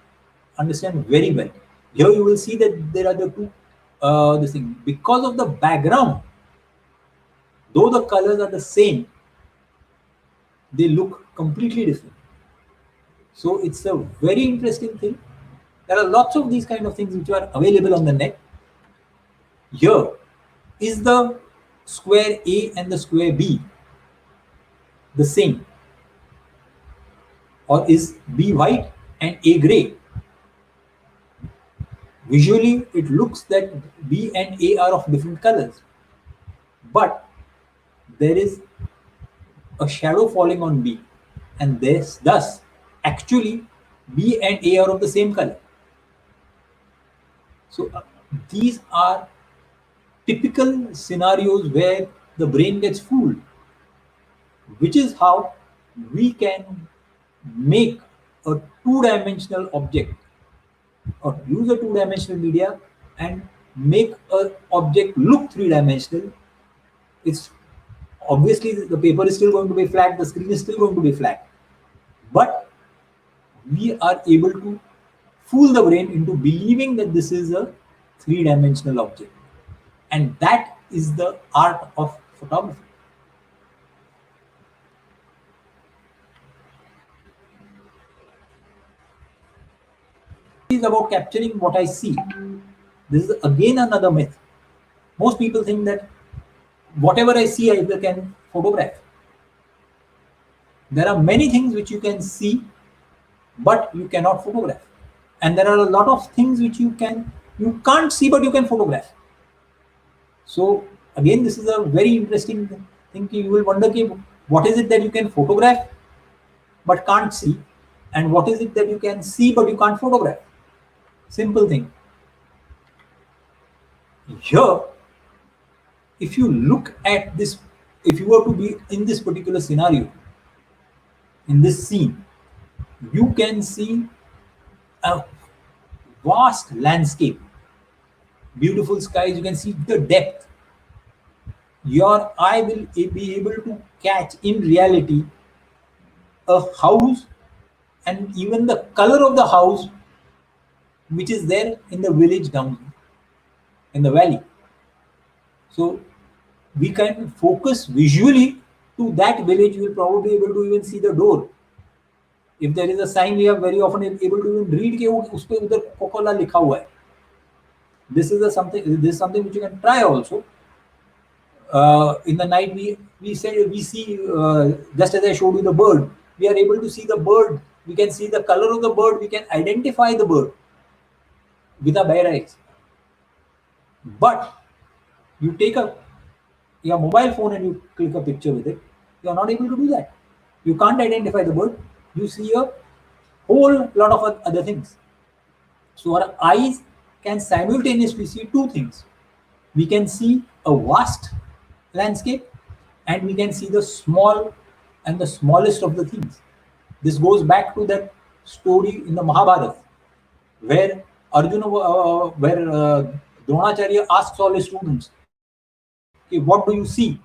understand very well. Here you will see that there are the two this thing, because of the background, though the colors are the same, they look completely different. So it's a very interesting thing. There are lots of these kind of things which are available on the net. Here is the square A and the square B the same, or is B white and A gray? Visually it looks that B and A are of different colors, but there is a shadow falling on B, and thus actually B and A are of the same color. So these are typical scenarios where the brain gets fooled, which is how we can make a two-dimensional object or use a two-dimensional media and make an object look three-dimensional. It's obviously the paper is still going to be flat, the screen is still going to be flat, but we are able to fool the brain into believing that this is a three-dimensional object, and that is the art of photography. Is about capturing what I see. This is again another myth. Most people think that whatever I see, I can photograph. There are many things which you can see, but you cannot photograph. And there are a lot of things which you can't see, but you can photograph. So again, this is a very interesting thing. You will wonder, what is it that you can photograph but can't see, and what is it that you can see but you can't photograph? Simple thing. Here, if you look at this, if you were to be in this particular scenario, in this scene, you can see a vast landscape, beautiful skies, you can see the depth. Your eye will be able to catch in reality a house and even the color of the house which is there in the village down in the valley. So we can focus visually to that village. You will probably be able to even see the door. If there is a sign, we are very often able to even read कि उस पे उधर Coca-Cola लिखा हुआ है. This is something which you can try also. In the night, we see just as I showed you the bird. We are able to see the bird. We can see the color of the bird. We can identify the bird with our bare eyes. But you take your mobile phone and you click a picture with it, you are not able to do that. You can't identify the bird. You see a whole lot of other things. So our eyes can simultaneously see two things. We can see a vast landscape, and we can see the small and the smallest of the things. This goes back to that story in the Mahabharata, where Arjuna, Dronacharya asks all his students, okay, what do you see?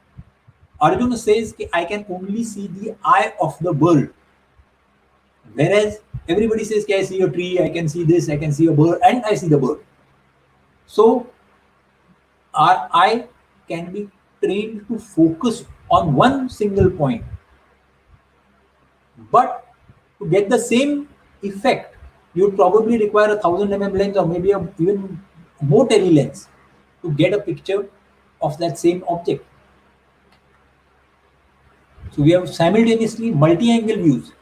Arjuna says, okay, I can only see the eye of the bird. Whereas everybody says, okay, I see a tree, I can see this, I can see a bird, and I see the bird. So our eye can be trained to focus on one single point. But to get the same effect, you would probably require a 1000 mm lens or maybe even more tele lens to get a picture of that same object. So we have simultaneously multi-angle views.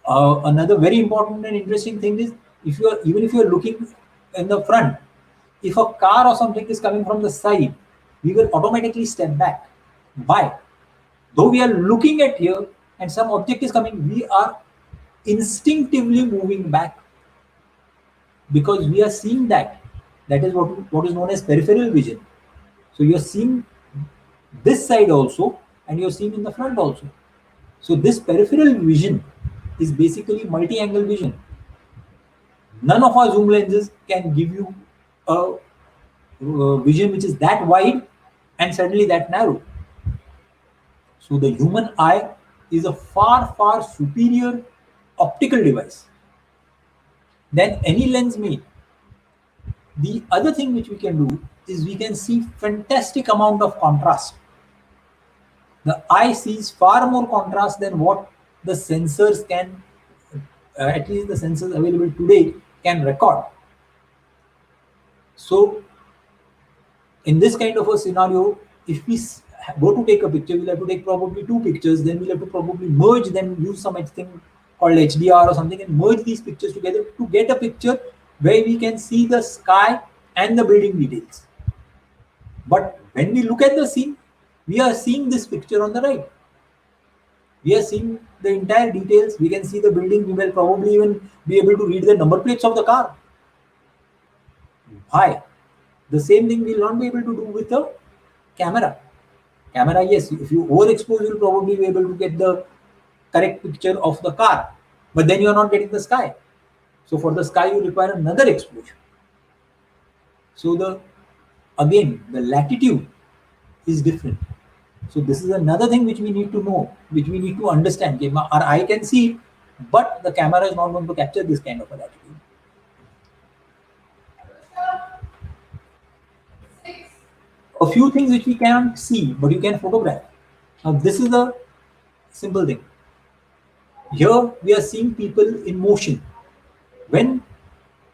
Another very important and interesting thing is, even if you are looking in the front, if a car or something is coming from the side, we will automatically step back. Why? Though we are looking at here and some object is coming, we are instinctively moving back because we are seeing that. That is what is known as peripheral vision. So you are seeing this side also, and you are seeing in the front also. So this peripheral vision is basically multi-angle vision. None of our zoom lenses can give you a vision which is that wide and suddenly that narrow. So the human eye is a far, far superior optical device than any lens made. The other thing which we can do is we can see fantastic amount of contrast. The eye sees far more contrast than what the sensors can, at least the sensors available today, can record. So in this kind of a scenario, if we go to take a picture, we'll have to take probably two pictures, then we'll have to probably merge them, use some thing called HDR or something, and merge these pictures together to get a picture where we can see the sky and the building details. But when we look at the scene, we are seeing this picture on the right. We are seeing the entire details. We can see the building. We will probably even be able to read the number plates of the car. Why? The same thing we will not be able to do with the camera. Camera, yes, if you overexpose, you'll probably be able to get the correct picture of the car, but then you're not getting the sky. So for the sky, you require another exposure. So the latitude is different. So this is another thing which we need to know, which we need to understand. Okay, our eye can see, but the camera is not going to capture this kind of a latitude. A few things which we cannot see, but you can photograph. Now this is a simple thing. Here we are seeing people in motion. When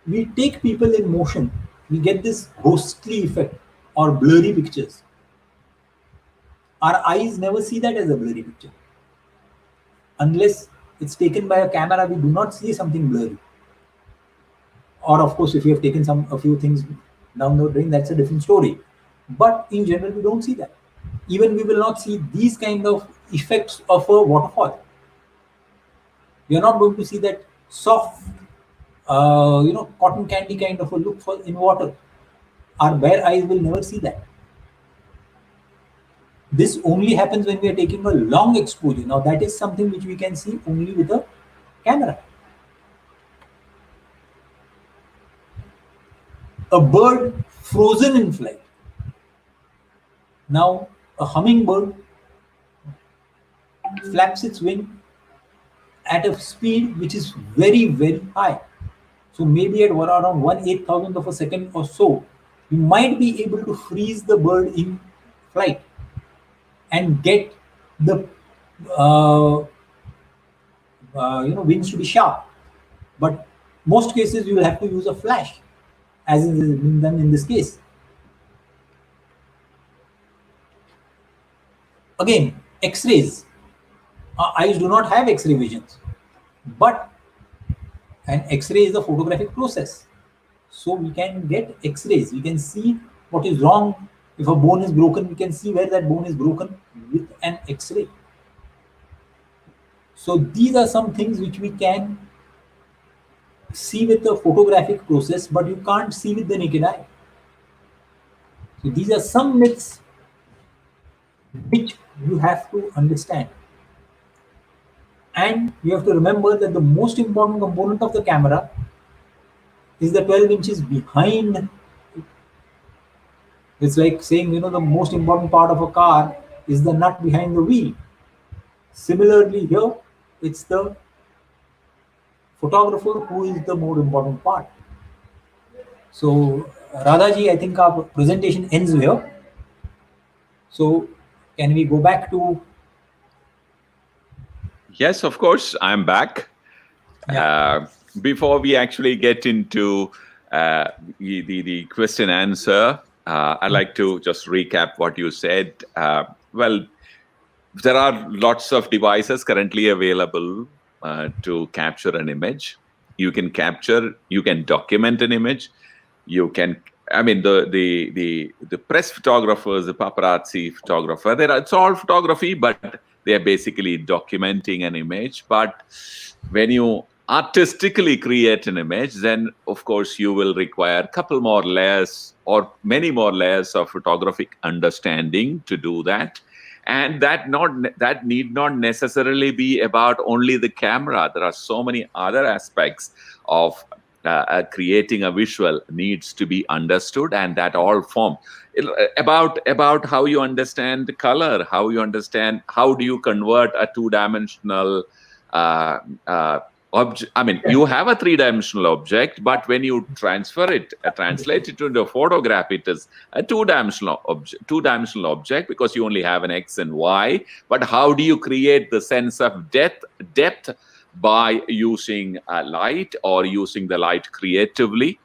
we take people in motion, we get this ghostly effect or blurry pictures. Our eyes never see that as a blurry picture. Unless it's taken by a camera, we do not see something blurry. Or of course, if you have taken a few things down the drain, that's a different story. But in general, we don't see that. Even we will not see these kind of effects of a waterfall. We are not going to see that soft, cotton candy kind of a look in water. Our bare eyes will never see that. This only happens when we are taking a long exposure. Now that is something which we can see only with a camera. A bird frozen in flight. Now a hummingbird flaps its wing at a speed which is very, very high. So maybe at around 1/8,000th of a second or so, you might be able to freeze the bird in flight and get the wings to be sharp. But most cases you will have to use a flash, as is being done in this case. Again, X-rays. Our eyes do not have X-ray visions, but an X-ray is a photographic process. So we can get X-rays. We can see what is wrong. If a bone is broken, we can see where that bone is broken with an X-ray. So these are some things which we can see with the photographic process, but you can't see with the naked eye. So these are some myths which you have to understand. And you have to remember that the most important component of the camera is the 12 inches behind. It's like saying, the most important part of a car is the nut behind the wheel. Similarly here, it's the photographer who is the more important part. So Radhaji, I think our presentation ends here. So can we go back to... Yes, of course, I'm back. Yeah. Before we actually get into the question answer, I'd like to just recap what you said. Well, there are lots of devices currently available to capture an image. You can document an image. You can, the press photographers, the paparazzi photographer, it's all photography, but they're basically documenting an image. But when you artistically create an image, then of course you will require a couple more layers or many more layers of photographic understanding to do that. And that need not necessarily be about only the camera. There are so many other aspects of creating a visual needs to be understood, and that all form about how you understand the color, how do you convert a two-dimensional object. You have a three-dimensional object, but when you translate it into a photograph, it is a two-dimensional object because you only have an X and Y. But how do you create the sense of depth by using light or using the light creatively?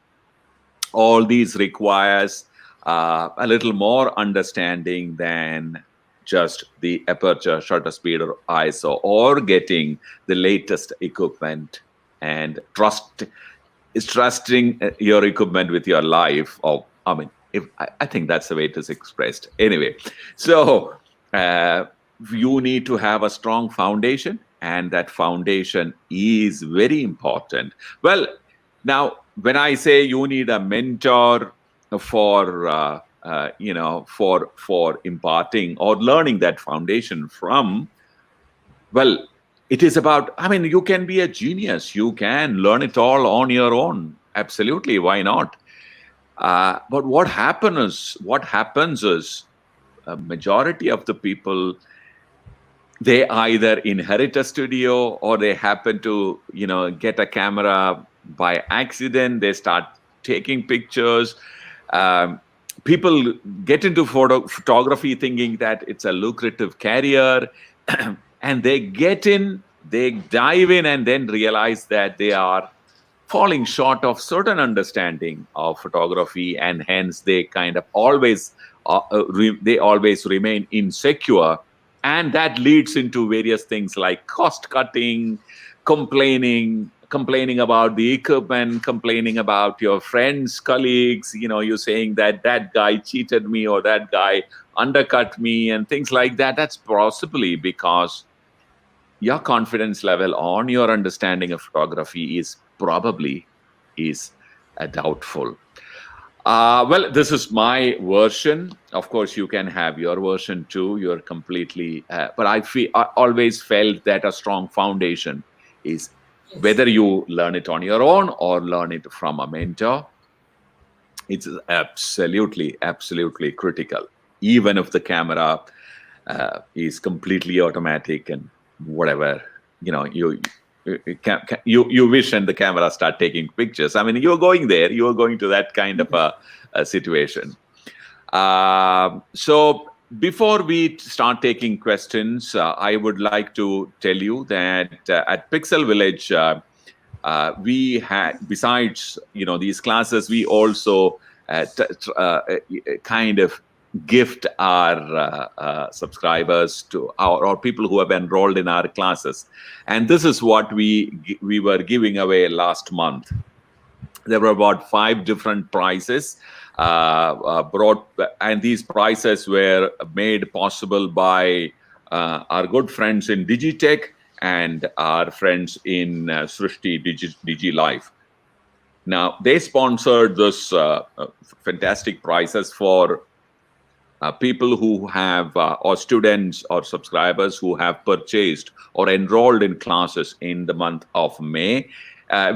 All these requires a little more understanding than just the aperture, shutter speed, or ISO, or getting the latest equipment and trusting your equipment with your life. I think that's the way it is expressed. Anyway, so you need to have a strong foundation, and that foundation is very important. Well, now when I say you need a mentor for for imparting or learning that foundation from, well, it is about, I mean, you can be a genius, you can learn it all on your own, absolutely, why not? But what happens is a majority of the people, they either inherit a studio or they happen to get a camera by accident. They start taking pictures. People get into photography thinking that it's a lucrative career, and they dive in and then realize that they are falling short of certain understanding of photography, and hence they kind of always remain insecure, and that leads into various things like cost cutting, complaining about the equipment, complaining about your friends, colleagues, you're saying that guy cheated me or that guy undercut me and things like that. That's possibly because your confidence level on your understanding of photography is probably doubtful. Well, this is my version. Of course, you can have your version too. You're completely, but I always felt that a strong foundation is, whether you learn it on your own or learn it from a mentor, it's absolutely critical. Even if the camera is completely automatic and whatever, you wish and the camera start taking pictures. I mean, you're going to that kind of a situation. So before we start taking questions, I would like to tell you that at Pixel Viilage, we had, besides these classes, we also kind of gift our subscribers to or people who have enrolled in our classes. And this is what we were giving away last month. There were about 5 different prizes brought, and these prizes were made possible by our good friends in Digitech and our friends in Srishti DigiLife. Now, they sponsored this fantastic prizes for people who have, or students or subscribers who have purchased or enrolled in classes in the month of May.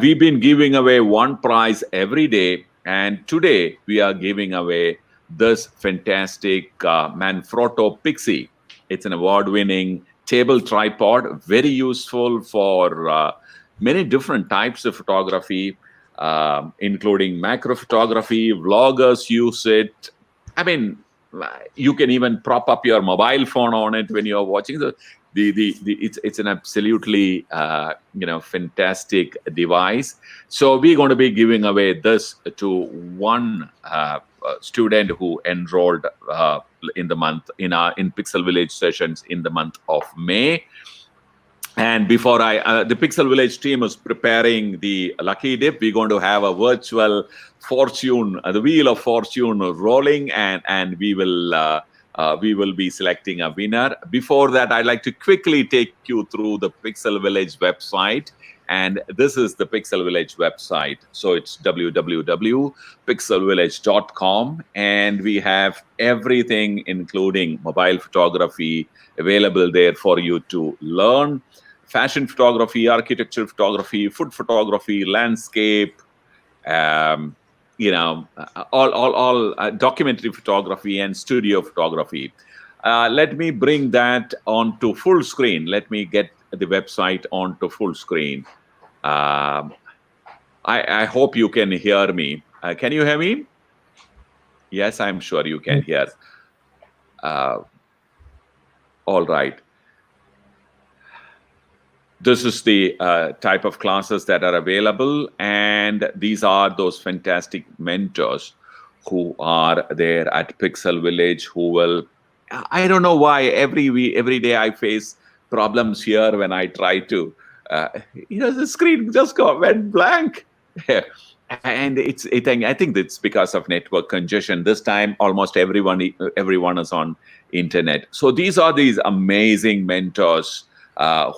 We've been giving away one prize every day, and today we are giving away this fantastic Manfrotto Pixie. It's an award-winning table tripod, very useful for many different types of photography, including macro photography. Vloggers use it. I mean, you can even prop up your mobile phone on it when you're watching. It's an absolutely fantastic device. So we're going to be giving away this to one student who enrolled in Pixel Viilage sessions in the month of May. And before the Pixel Viilage team is preparing the lucky dip, we're going to have a virtual fortune, the wheel of fortune rolling, and we will be selecting a winner. Before that, I'd like to quickly take you through the Pixel Viilage website. And this is the Pixel Viilage website. So it's www.pixelviilage.com. And we have everything, including mobile photography, available there for you to learn. Fashion photography, architecture photography, food photography, landscape, all documentary photography and studio photography. Let me bring that onto full screen. Let me get the website onto full screen. I hope you can hear me. Can you hear me? Yes, I'm sure you can hear. All right. This is the type of classes that are available, and these are those fantastic mentors who are there at Pixel Viilage who will, I don't know why every day I face problems here when I try to, the screen just went blank. And I think it's because of network congestion. This time, almost everyone is on internet. So these are these amazing mentors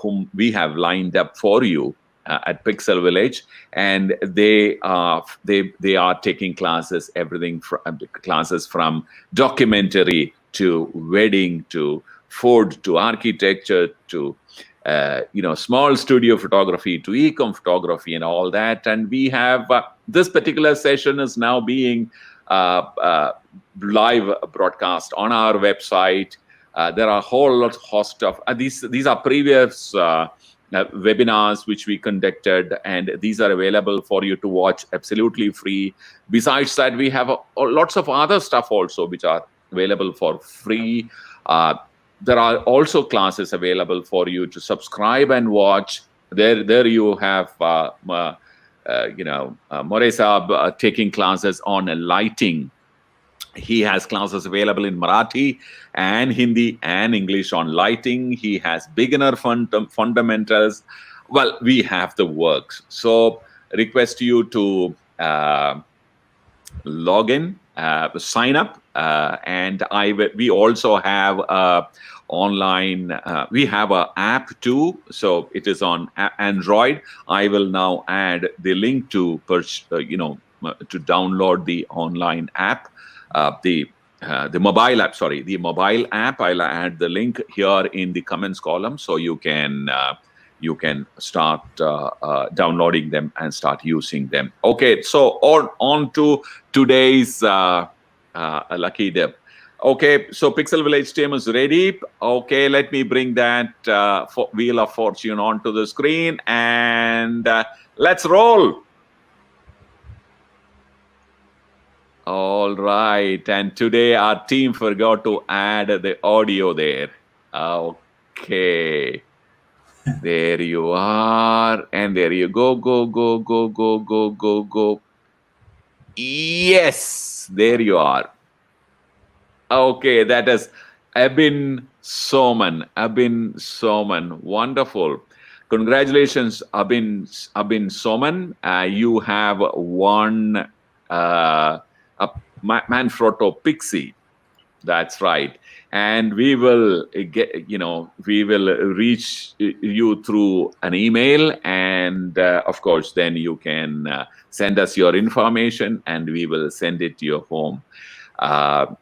whom we have lined up for you at Pixel Viilage, and they are taking classes, everything from classes from documentary to wedding to food to architecture to small studio photography to e-com photography and all that. And we have this particular session is now being live broadcast on our website. There are a whole host of these are previous webinars which we conducted, and these are available for you to watch absolutely free. Besides that, we have lots of other stuff also which are available for free. There are also classes available for you to subscribe and watch. There you have Moray Saab taking classes on lighting. He has classes available in Marathi and Hindi and English on lighting. He has beginner fundamentals. Well, we have the works. So request you to log in, sign up, and we also have online. We have an app too, so it is on Android. I will now add the link to download the online app, the mobile app. Sorry, the mobile app. I'll add the link here in the comments column, so you can start downloading them and start using them. Okay, so on to today's lucky dip. Okay, so Pixel Viilage team is ready. Okay, let me bring that Wheel of Fortune onto the screen, and let's roll. All right, and today our team forgot to add the audio there. Okay. There you are, and there you go. Yes, there you are. Okay, that is Abin Soman. Wonderful. Congratulations, Abin Soman. You have won a Manfrotto Pixie. That's right. And we will reach you through an email, and of course, then you can send us your information, and we will send it to your home.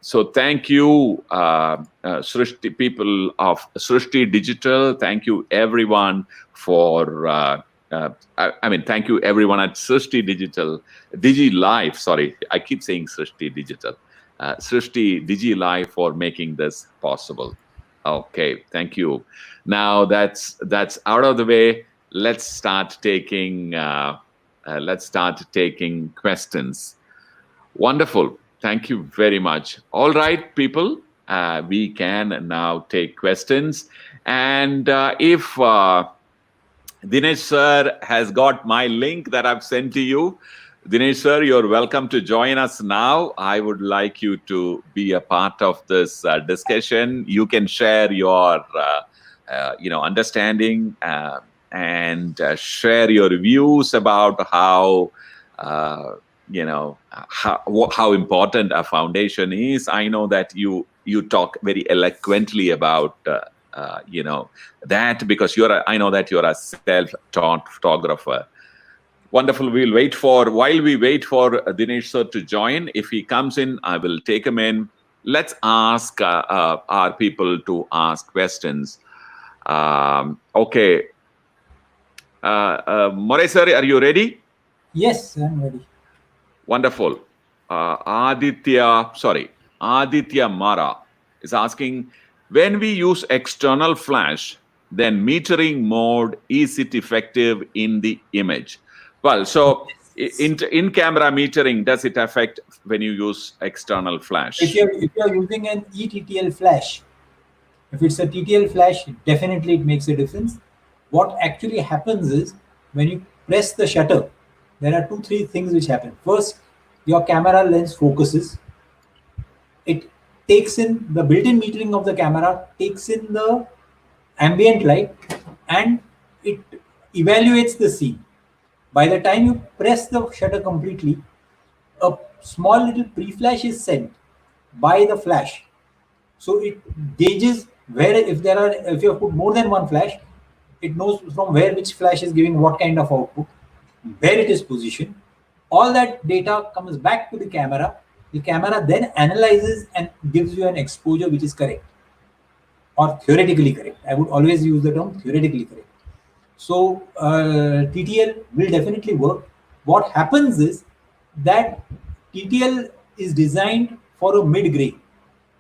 So thank you, Srishti, people of Srishti Digital. Thank you, everyone, for. Thank you, everyone at Srishti Digital, Digi Life. Sorry, I keep saying Srishti Digital. Srishti Digi Life for making this possible. Okay, thank you. Now that's out of the way. Let's start taking questions. Wonderful. Thank you very much. All right, people, we can now take questions. And if Dinesh sir has got my link that I've sent to you, Dinesh sir, you're welcome to join us now. I would like you to be a part of this discussion. You can share your, understanding and share your views about how, how important a foundation is. I know that you talk very eloquently about, that because I know that you're a self-taught photographer. Wonderful. While we wait for Dinesh sir to join, if he comes in, I will take him in. Let's ask our people to ask questions. Okay. Moray sir, are you ready? Yes, I'm ready. Wonderful. Aditya Mara is asking, when we use external flash, then metering mode, is it effective in the image? Well, so in-camera metering, does it affect when you use external flash? If you're using an eTTL flash, if it's a TTL flash, definitely it makes a difference. What actually happens is when you press the shutter, there are 2-3 things which happen. First, your camera lens focuses. It takes in the built-in metering of the camera, takes in the ambient light, and it evaluates the scene. By the time you press the shutter completely, a small little pre-flash is sent by the flash. So it gauges where, if you have put more than one flash, it knows from where which flash is giving what kind of output, where it is positioned. All that data comes back to the camera. The camera then analyzes and gives you an exposure which is correct, or theoretically correct. I would always use the term theoretically correct. So TTL will definitely work. What happens is that TTL is designed for a mid-gray.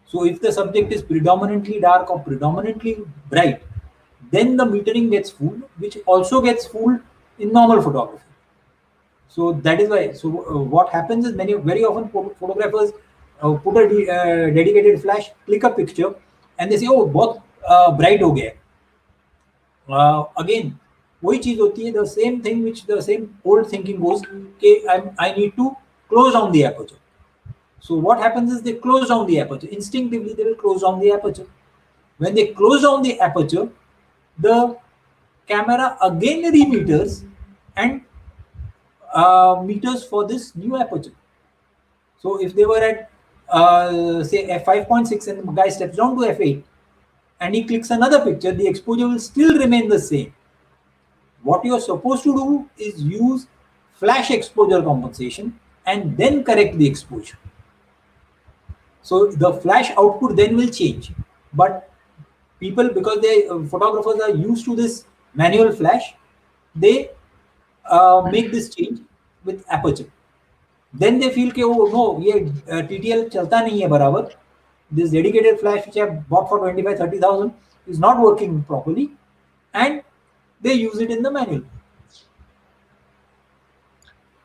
So if the subject is predominantly dark or predominantly bright, then the metering gets fooled, which also gets fooled in normal photography. So that is why. So what happens is very often photographers put a dedicated flash, click a picture, and they say, "Oh, बहुत bright हो गया." Again, वही चीज होती है. The same thing, which the same old thinking goes, okay, I need to close down the aperture. So what happens is they close down the aperture. Instinctively, they will close down the aperture. When they close down the aperture, the camera again remeters and meters for this new aperture. So if they were at say f5.6 and the guy steps down to f8 and he clicks another picture, the exposure will still remain the same. What you're supposed to do is use flash exposure compensation and then correct the exposure. So the flash output then will change. But people, because photographers are used to this manual flash, they make this change with aperture. Then they feel, oh no, ये TTL चलता नहीं है बराबर. This dedicated flash which I bought for 25,000-30,000 is not working properly, and they use it in the manual.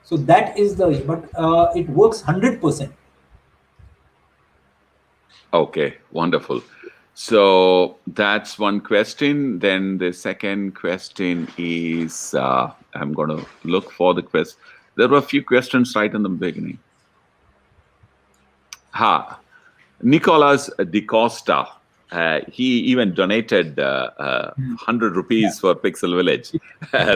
So that is but it works 100%. Okay, wonderful. So that's one question. Then the second question is, I'm going to look for the question. There were a few questions right in the beginning. Nicolas De Costa, he even donated 100 rupees for Pixel Viilage.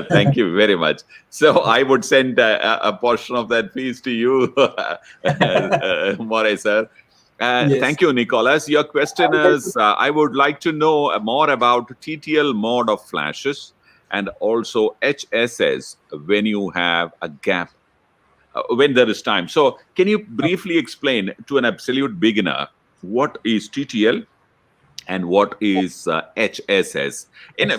Thank you very much. So I would send a portion of that fees to you, Moray sir. Yes. Thank you, Nicolas. Your question is, I would like to know more about TTL mode of flashes and also HSS when you have a gap, when there is time. So can you briefly explain to an absolute beginner what is TTL and what is HSS?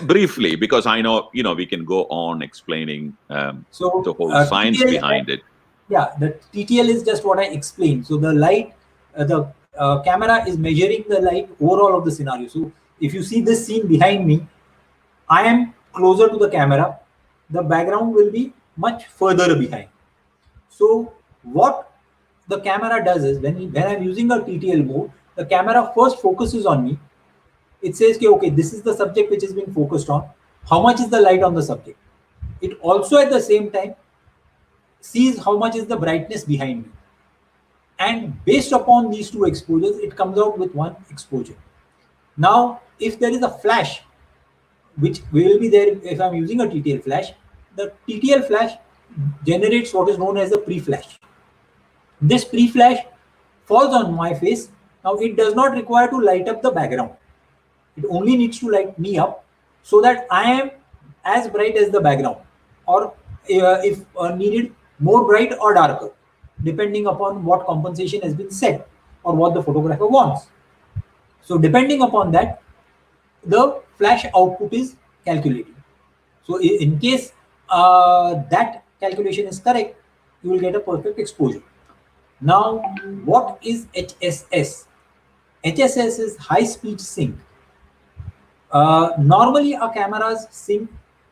Briefly, because I know, we can go on explaining the whole science TTL, behind it. Yeah, the TTL is just what I explained. So the light, the camera is measuring the light overall of the scenario. So if you see this scene behind me, I am closer to the camera. The background will be much further behind. So what the camera does is, when I'm using a TTL mode, the camera first focuses on me. It says, okay, this is the subject which is being focused on. How much is the light on the subject? It also at the same time sees how much is the brightness behind me. And based upon these two exposures, it comes out with one exposure. Now, if there is a flash, which will be there if I'm using a TTL flash, the TTL flash generates what is known as a pre-flash. This pre-flash falls on my face. Now, it does not require to light up the background. It only needs to light me up so that I am as bright as the background, or if needed, more bright or darker, depending upon what compensation has been set or what the photographer wants. So depending upon that, the flash output is calculated. So in case that calculation is correct, you will get a perfect exposure. Now, what is HSS? HSS is high speed sync. Normally our cameras sync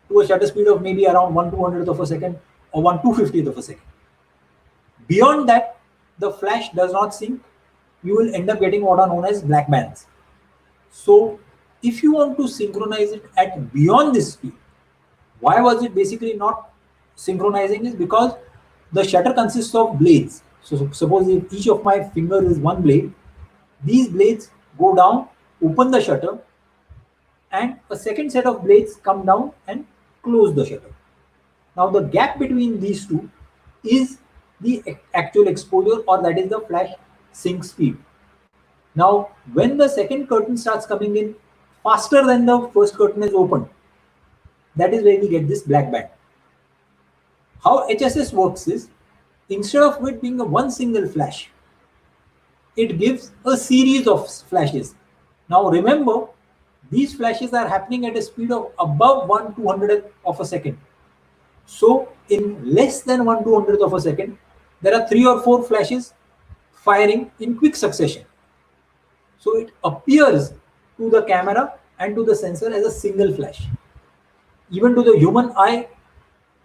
to a shutter speed of maybe around 1/200th of a second or 1/250th of a second. Beyond that, the flash does not sync. You will end up getting what are known as black bands. So if you want to synchronize it at beyond this speed, why was it basically not synchronizing? Is because the shutter consists of blades. So suppose if each of my finger is one blade, these blades go down, open the shutter, and a second set of blades come down and close the shutter. Now the gap between these two is the actual exposure, or that is the flash sync speed. Now when the second curtain starts coming in faster than the first curtain is opened, that is where we get this black band. How HSS works is, instead of it being a one single flash, it gives a series of flashes. Now remember, these flashes are happening at a speed of above 1/200th of a second. So in less than 1/200th of a second, there are 3 or 4 flashes firing in quick succession. So it appears to the camera and to the sensor as a single flash. Even to the human eye,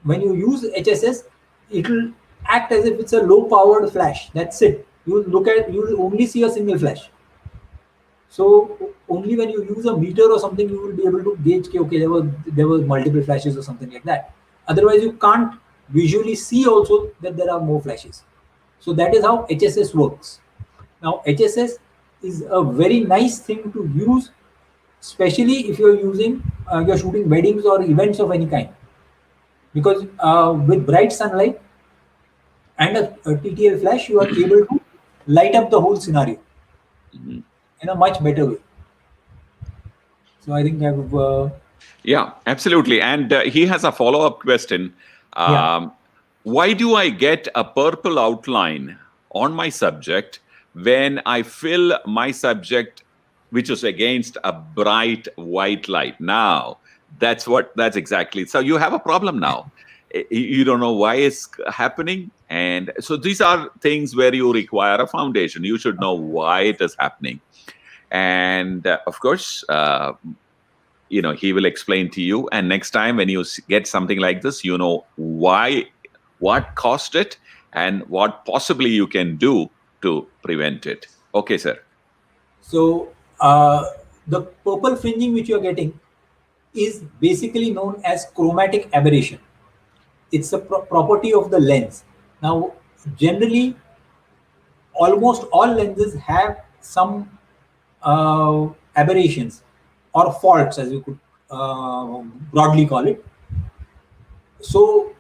when you use HSS, it will act as if it's a low powered flash. That's it. You will only see a single flash. So only when you use a meter or something, you will be able to gauge, okay, there were multiple flashes or something like that. Otherwise, you can't visually see also that there are more flashes. So that is how HSS works. Now HSS is a very nice thing to use, especially if you're shooting weddings or events of any kind, because with bright sunlight and a TTL flash, you are able to light up the whole scenario in a much better way. So I think I've yeah, absolutely. And he has a follow-up question. Why do I get a purple outline on my subject when I fill my subject, which is against a bright white light? Now, that's exactly. So you have a problem now. You don't know why it's happening. And so these are things where you require a foundation. You should know why it is happening. And of course, he will explain to you. And next time when you get something like this, you know what caused it and what possibly you can do to prevent it. Okay, sir. So the purple fringing which you're getting is basically known as chromatic aberration. It's a property of the lens. Now, generally, almost all lenses have some aberrations or faults, as you could broadly call it. So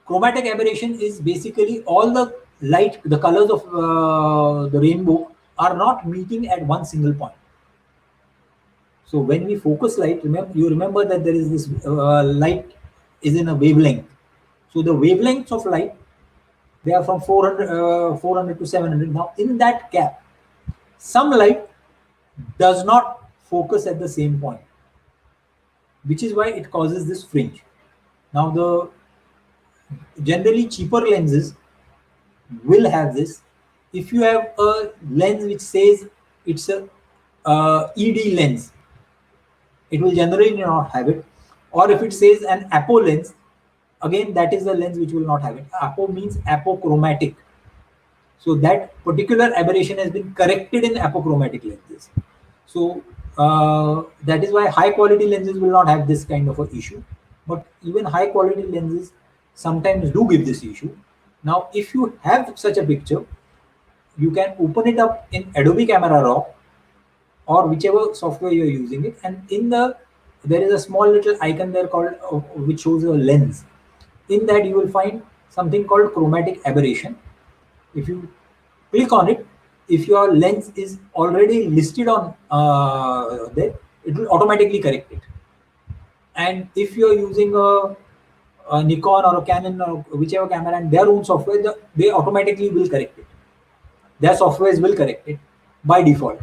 chromatic aberration is basically all the light, the colors of the rainbow are not meeting at one single point. So when we focus light, remember that there is this light is in a wavelength. So the wavelengths of light, they are from 400 to 700. Now in that gap, some light does not focus at the same point, which is why it causes this fringe. Now the generally cheaper lenses will have this. If you have a lens which says it's a ED lens, it will generally not have it. Or if it says an apo lens, again that is the lens which will not have it. Apo means apochromatic. So that particular aberration has been corrected in apochromatic lenses. So that is why high quality lenses will not have this kind of an issue. But even high quality lenses sometimes do give this issue. Now, if you have such a picture, you can open it up in Adobe Camera Raw or whichever software you're using it, and there is a small little icon there called which shows a lens. In that you will find something called chromatic aberration. If you click on it, if your lens is already listed on there, it will automatically correct it. And if you're using a Nikon or a Canon or whichever camera and their own software, they automatically will correct it. Their softwares will correct it by default.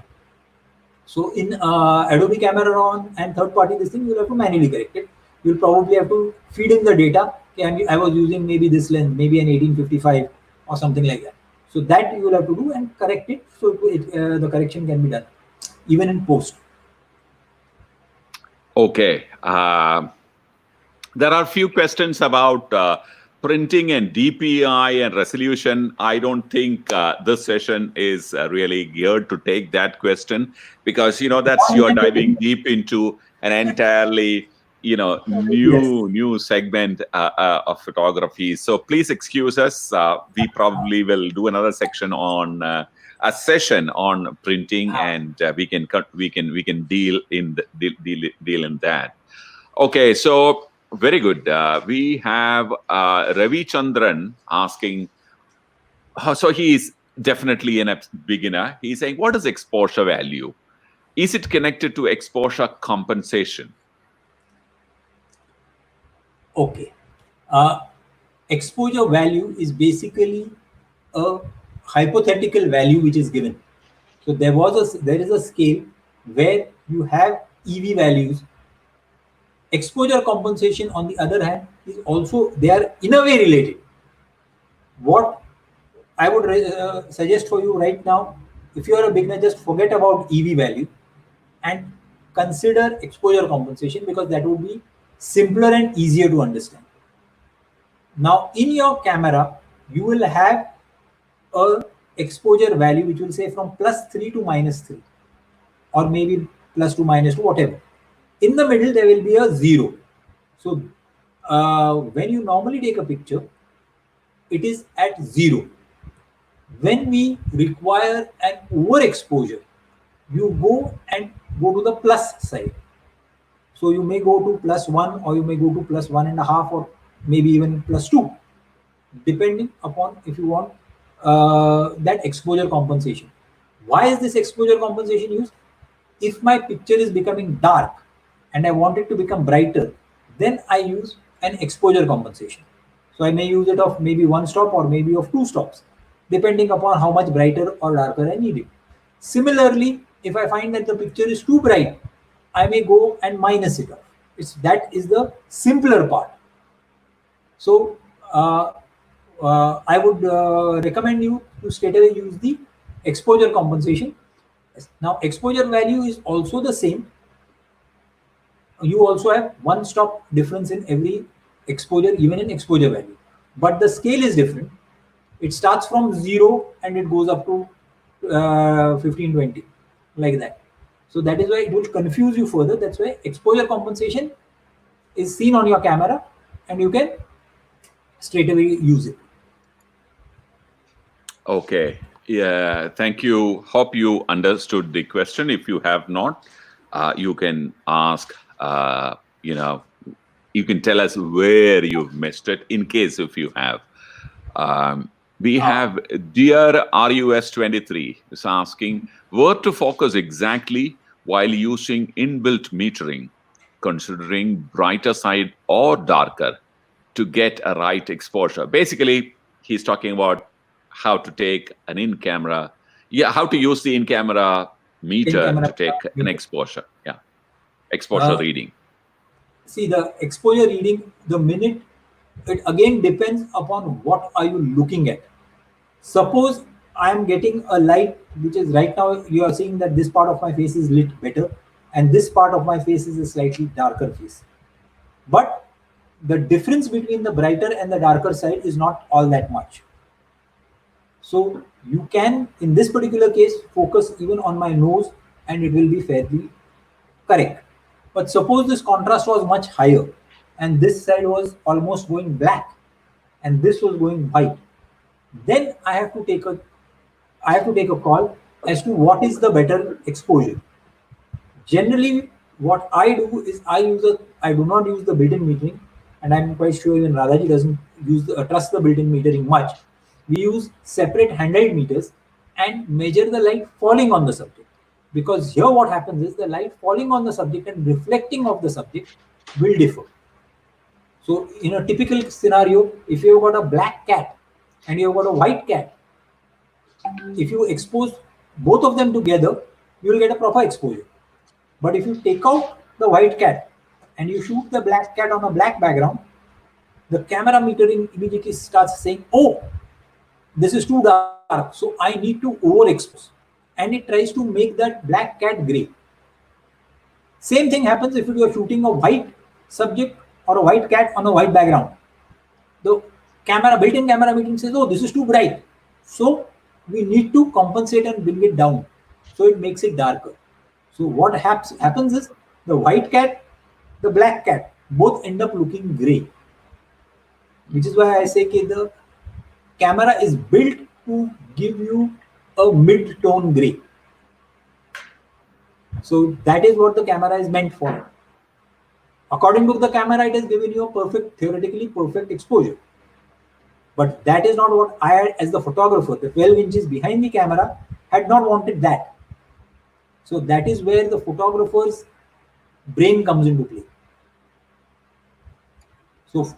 So in Adobe Camera Raw and third-party this thing, you'll have to manually correct it. You'll probably have to feed in the data. Okay, I was using maybe this lens, maybe an 1855 or something like that. So that you will have to do and correct it. So the correction can be done even in post. Okay. There are a few questions about printing and DPI and resolution. I don't think this session is really geared to take that question, because you're diving deep into an entirely new segment of photography. So please excuse us. We probably will do another section on a session on printing, and we can deal in that. Okay, so Very good. We have Ravi Chandran asking, so he is definitely a beginner. He's saying, what is exposure value? Is it connected to exposure compensation? Okay. Exposure value is basically a hypothetical value which is given. So there is a scale where you have EV values. Exposure compensation, on the other hand, is also, they are in a way related. What I would suggest for you right now, if you are a beginner, just forget about EV value and consider exposure compensation, because that would be simpler and easier to understand. Now, in your camera, you will have a exposure value which will say from +3 to -3, or maybe +2, -2, whatever. In the middle, there will be a 0. So when you normally take a picture, it is at 0. When we require an overexposure, you go to the plus side. So you may go to +1, or you may go to +1.5, or maybe even +2, depending upon if you want that exposure compensation. Why is this exposure compensation used? If my picture is becoming dark and I want it to become brighter, then I use an exposure compensation. So I may use it of maybe 1 stop or maybe of 2 stops, depending upon how much brighter or darker I need it. Similarly, if I find that the picture is too bright, I may go and minus it off. That is the simpler part. So I would recommend you to straight away use the exposure compensation. Now, exposure value is also the same. You also have 1 stop difference in every exposure, even in exposure value. But the scale is different. It starts from 0 and it goes up to 15, 20, like that. So that is why it will confuse you further. That's why exposure compensation is seen on your camera and you can straight away use it. Okay. Yeah. Thank you. Hope you understood the question. If you have not, you can ask, you can tell us where you've missed it, in case if you have. We have Dear RUS23 is asking where to focus exactly while using inbuilt metering, considering brighter side or darker to get a right exposure. Basically, he's talking about how to take an in-camera, how to use the in-camera meter to take an exposure. Yeah, exposure reading. See, the exposure reading, the minute, it again depends upon what are you looking at. Suppose I am getting a light, which is right now you are seeing that this part of my face is lit better and this part of my face is a slightly darker face. But the difference between the brighter and the darker side is not all that much. So you can, in this particular case, focus even on my nose and it will be fairly correct. But suppose this contrast was much higher and this side was almost going black and this was going white, then I have to take a call as to what is the better exposure. Generally, what I do is I do not use the built-in metering, and I'm quite sure even Radhaji doesn't trust the built-in metering much. We use separate handheld meters and measure the light falling on the subject. Because here what happens is the light falling on the subject and reflecting off the subject will differ. So in a typical scenario, if you've got a black cat and you've got a white cat, if you expose both of them together, you will get a proper exposure. But if you take out the white cat and you shoot the black cat on a black background, the camera metering immediately starts saying, oh, this is too dark, so I need to overexpose. And it tries to make that black cat gray. Same thing happens if you are shooting a white subject or a white cat on a white background. The built-in camera metering says, oh, this is too bright. So we need to compensate and bring it down. So it makes it darker. So what happens is the white cat, the black cat, both end up looking gray. Which is why I say the camera is built to give you a mid-tone gray. So that is what the camera is meant for. According to the camera, it has given you a theoretically perfect exposure. But that is not what I had as the photographer. The 12 inches behind the camera had not wanted that. So that is where the photographer's brain comes into play. So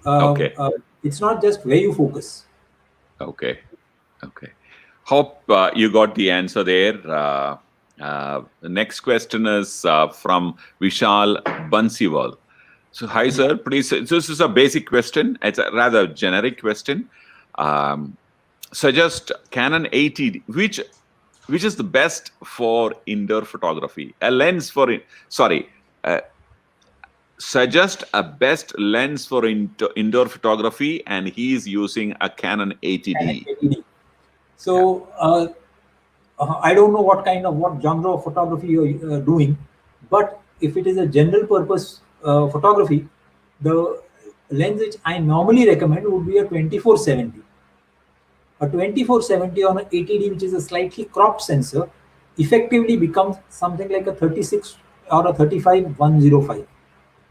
it's not just where you focus. Okay. Hope you got the answer there. The next question is from Vishal Bansiwal. So, hi, sir. Please, this is a basic question. It's a rather generic question. Suggest Canon 80D, which is the best for indoor photography? A lens for suggest a best lens for indoor photography, and he is using a Canon 80D. So I don't know what genre of photography you're doing, but if it is a general purpose photography, the lens which I normally recommend would be a 24-70. A 24-70 on an 80D, which is a slightly cropped sensor, effectively becomes something like a 36 or a 35-105.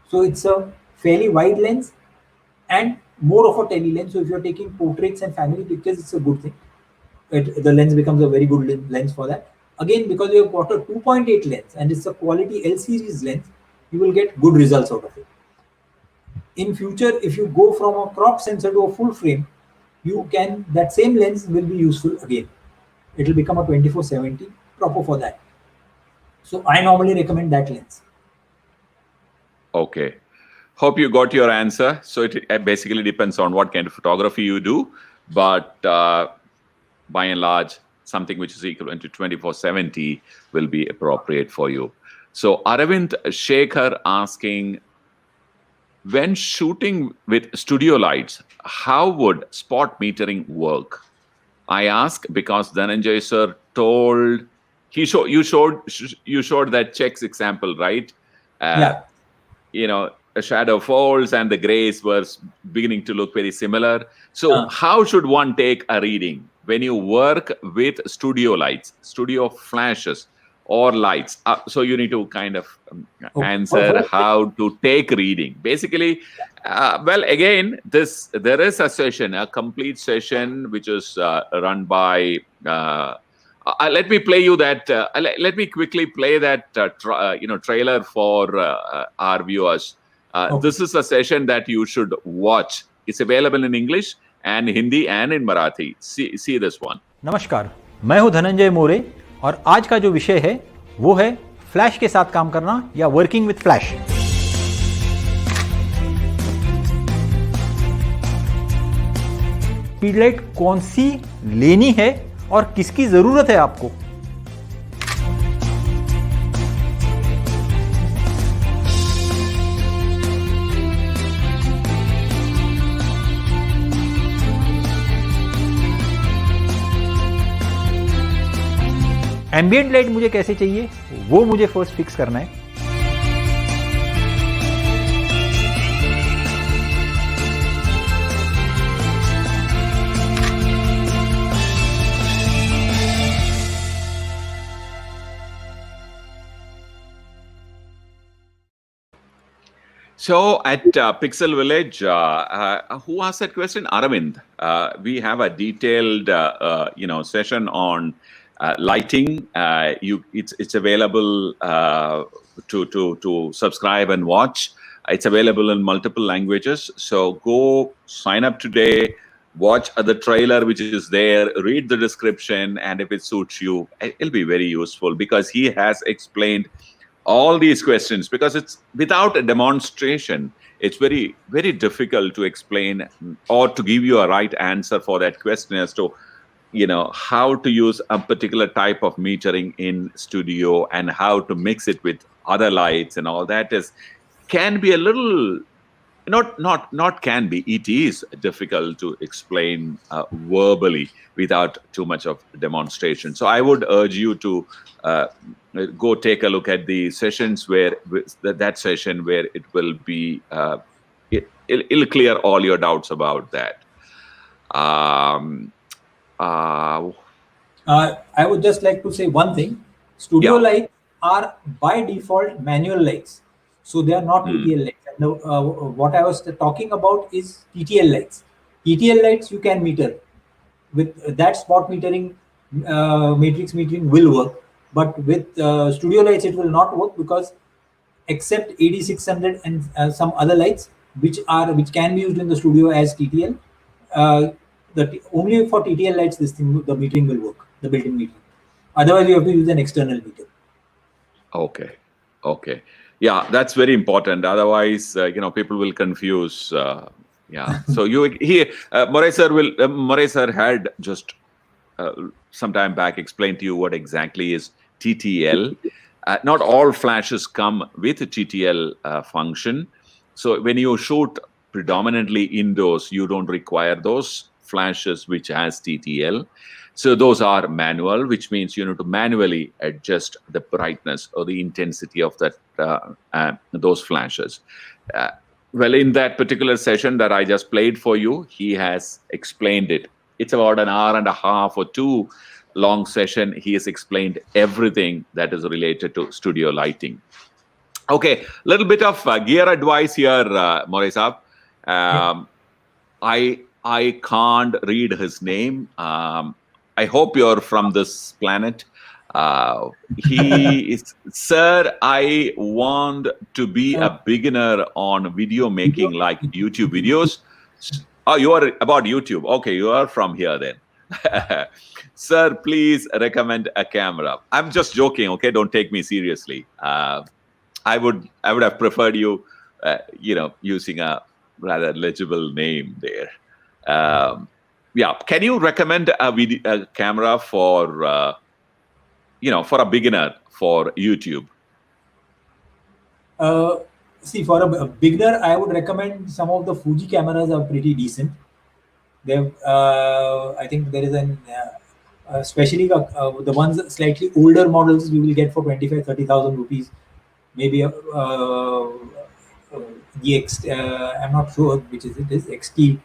So it's a fairly wide lens and more of a tele lens. So if you're taking portraits and family pictures, it's a good thing. The lens becomes a very good lens for that. Again, because you have got a 2.8 lens and it's a quality L series lens, you will get good results out of it. In future, if you go from a crop sensor to a full frame, that same lens will be useful again. It will become a 24-70 proper for that. So I normally recommend that lens. Okay. Hope you got your answer. So it basically depends on what kind of photography you do, but by and large, something which is equivalent to 24-70 will be appropriate for you. So Aravind Shekhar asking, when shooting with studio lights, how would spot metering work? I ask because Dhananjay sir told you showed that checks example, right? Yeah. You know, a shadow falls and the grays were beginning to look very similar. So how should one take a reading when you work with studio lights, studio flashes or lights? So you need to kind of answer how to take reading. Basically, well, again, there is a session, a complete session, which is run by, let me play you that, let me quickly play that, trailer for our viewers. This is a session that you should watch. It's available in English and Hindi and in Marathi. See this one. नमस्कार, मैं हूं धनंजय मोरे और आज का जो विषय है वो है फ्लैश के साथ काम करना या वर्किंग विथ फ्लैश। स्पीडलाइट कौन सी लेनी है और किसकी जरूरत है आपको। एम्बिएंट लाइट मुझे कैसे चाहिए वो मुझे फर्स्ट फिक्स करना है। So at Pixel Viilage, who asked that question? Aravind. We have a detailed, session on lighting. It's available to subscribe and watch. It's available in multiple languages. So go sign up today, watch the trailer which is there, read the description, and if it suits you, it'll be very useful because he has explained all these questions. Because it's without a demonstration, it's very, very difficult to explain or to give you a right answer for that question as to how to use a particular type of metering in studio and how to mix it with other lights and all that can be a little, it is difficult to explain verbally without too much of demonstration. So I would urge you to go take a look at the sessions that session where it will be, it'll clear all your doubts about that. I would just like to say one thing. Studio lights are by default manual lights. So they are not EPL lights. what I was talking about is TTL lights. TTL lights you can meter. With that, spot metering, matrix metering will work. But with studio lights, it will not work, because except AD600 and some other lights which can be used in the studio as TTL, only for TTL lights the metering will work, the built-in metering. Otherwise, you have to use an external meter. Okay. Yeah, that's very important. Otherwise, people will confuse. Yeah. So Moray sir had just some time back explained to you what exactly is TTL. Not all flashes come with a TTL function. So when you shoot predominantly indoors, you don't require those flashes which has TTL. So those are manual, which means you need to manually adjust the brightness or the intensity of that those flashes. Well, in that particular session that I just played for you, he has explained it. It's about an hour and a half or two long session. He has explained everything that is related to studio lighting. Okay, little bit of gear advice here, Moray Saab. I can't read his name. I hope you're from this planet. He is, sir, I want to be a beginner on video making, like YouTube videos. Oh, you are about YouTube. Okay, you are from here then. Sir, please recommend a camera. I'm just joking, okay? Don't take me seriously. I would have preferred you, using a rather legible name there. Yeah, can you recommend a camera for, for a beginner for YouTube? See, for a beginner, I would recommend some of the Fuji cameras are pretty decent. I think there is especially the ones slightly older models you will get for 25,000-30,000 rupees. Maybe I'm not sure which is it is XT2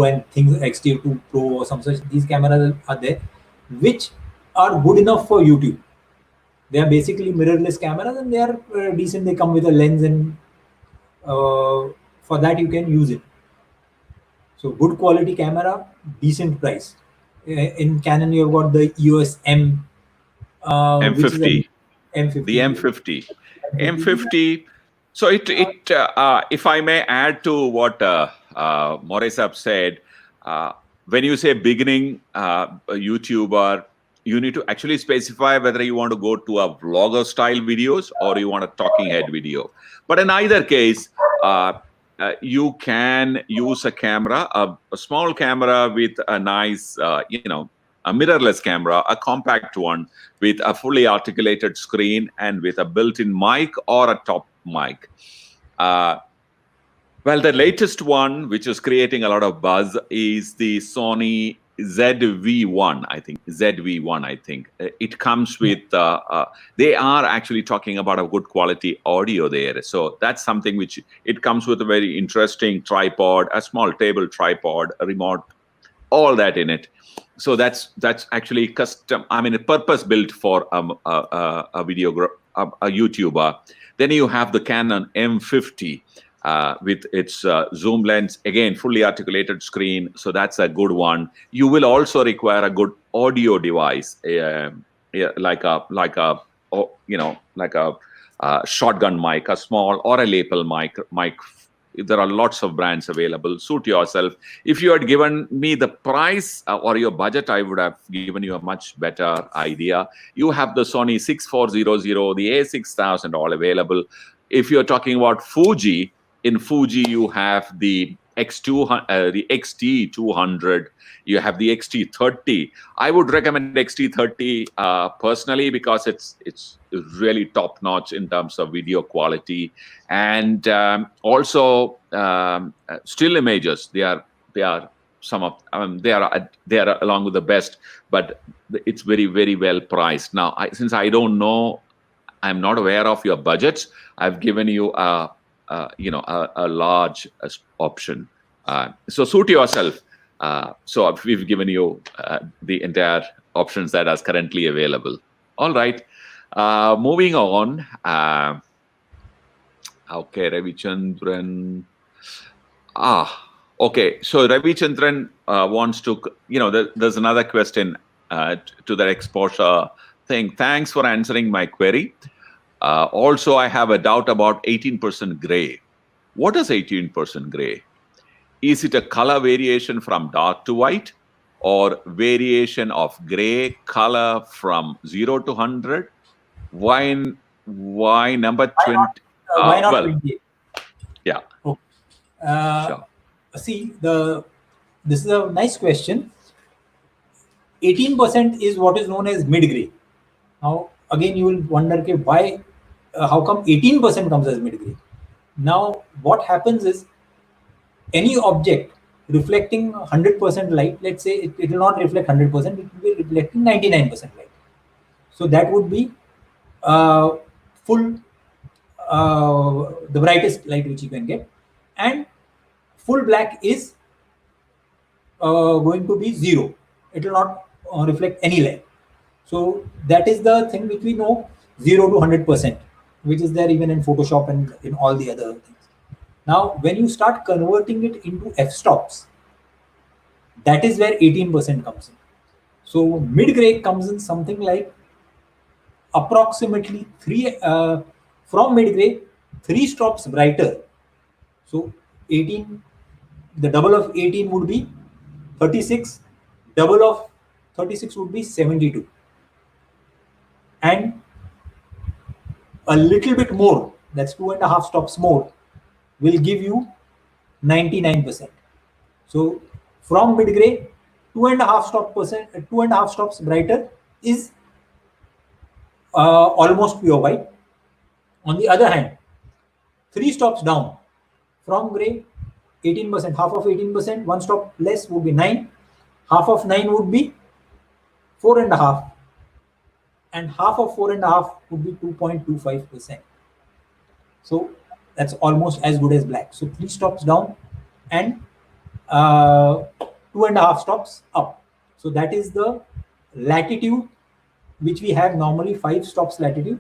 and things, XT2 Pro or some such. These cameras are there, which are good enough for YouTube. They are basically mirrorless cameras, and they are decent. They come with a lens, and for that you can use it. So good quality camera, decent price. In Canon, you've got the EOS M. M50. M50. The M50. M50. So if I may add to what Moray Saab said, when you say beginning YouTuber, you need to actually specify whether you want to go to a vlogger style videos or you want a talking head video. But in either case, you can use a camera, a small camera with a nice, a mirrorless camera, a compact one with a fully articulated screen and with a built-in mic or a top mic. Well, the latest one, which is creating a lot of buzz, is the Sony ZV-1, I think. ZV-1, I think. It comes with, they are actually talking about a good quality audio there. So that's something which, it comes with a very interesting tripod, a small table tripod, a remote, all that in it. So that's actually custom, purpose built for a YouTuber. Then you have the Canon M50 with its zoom lens, again, fully articulated screen. So that's a good one. You will also require a good audio device, like a shotgun mic, a small or a lapel mic. There are lots of brands available. Suit yourself. If you had given me the price or your budget, I would have given you a much better idea. You have the Sony 6400, the A6000 all available. If you're talking about Fuji, in Fuji you have the the XT200, you have the XT30. I would recommend XT30 personally, because it's really top notch in terms of video quality, and also still images. They are some of they are along with the best, but it's very, very well priced. Now, since I don't know, I'm not aware of your budgets, I've given you a large option. So suit yourself. So we've given you the entire options that are currently available. All right. Moving on. Okay, Ravichandran. Okay. So Ravichandran wants to, there's another question to that exposure thing. Thanks for answering my query. Also, I have a doubt about 18% gray. What is 18% gray? Is it a color variation from dark to white, or variation of gray color from 0 to 100? Why number 20? Why not Well, 28? yeah. Okay. Sure. See, this is a nice question. 18% is what is known as mid-gray. Now, again, you will wonder, okay, why, how come 18% comes as mid-gray? Now, what happens is, any object reflecting 100% light, let's say it will not reflect 100%, it will be reflecting 99% light. So that would be full, the brightest light which you can get, and full black is going to be 0. It will not reflect any light. So that is the thing which we know, 0 to 100%, which is there even in Photoshop and in all the other things. Now, when you start converting it into f-stops, that is where 18% comes in. So mid-gray comes in something like approximately from mid-gray, 3 stops brighter. So 18, the double of 18 would be 36, double of 36 would be 72. And a little bit more, that's 2.5 stops more, will give you 99%. So from mid-gray, 2.5 stops brighter is almost pure white. On the other hand, 3 stops down from gray, 18%, half of 18%, 1 stop less would be 9, half of 9 would be 4.5, and half of 4.5 would be 2.25%. So that's almost as good as black. So 3 stops down and 2.5 stops up. So that is the latitude which we have normally, 5 stops latitude,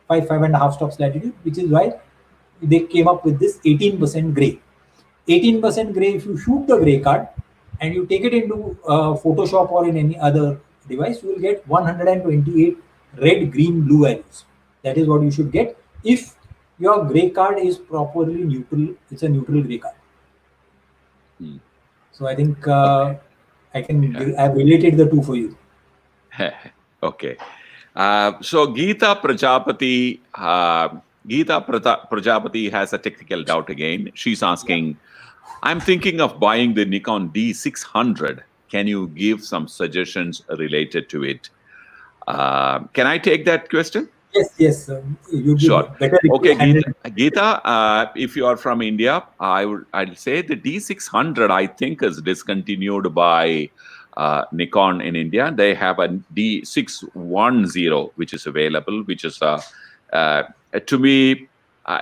5.5 stops latitude, which is why they came up with this 18% gray. 18% gray, if you shoot the gray card and you take it into Photoshop or in any other device, you will get 128 red, green, blue values. That is what you should get if your gray card is properly neutral. It's a neutral gray card. So I think I've related the two for you. Okay. So Geeta Prajapati has a technical doubt again. She's asking, I'm thinking of buying the Nikon D600. Can you give some suggestions related to it? Can I take that question? Yes. You'd be Sure. better. Okay, Geeta, if you are from India, I'll say the D600, I think, is discontinued by Nikon in India. They have a D610, which is available, which is to me,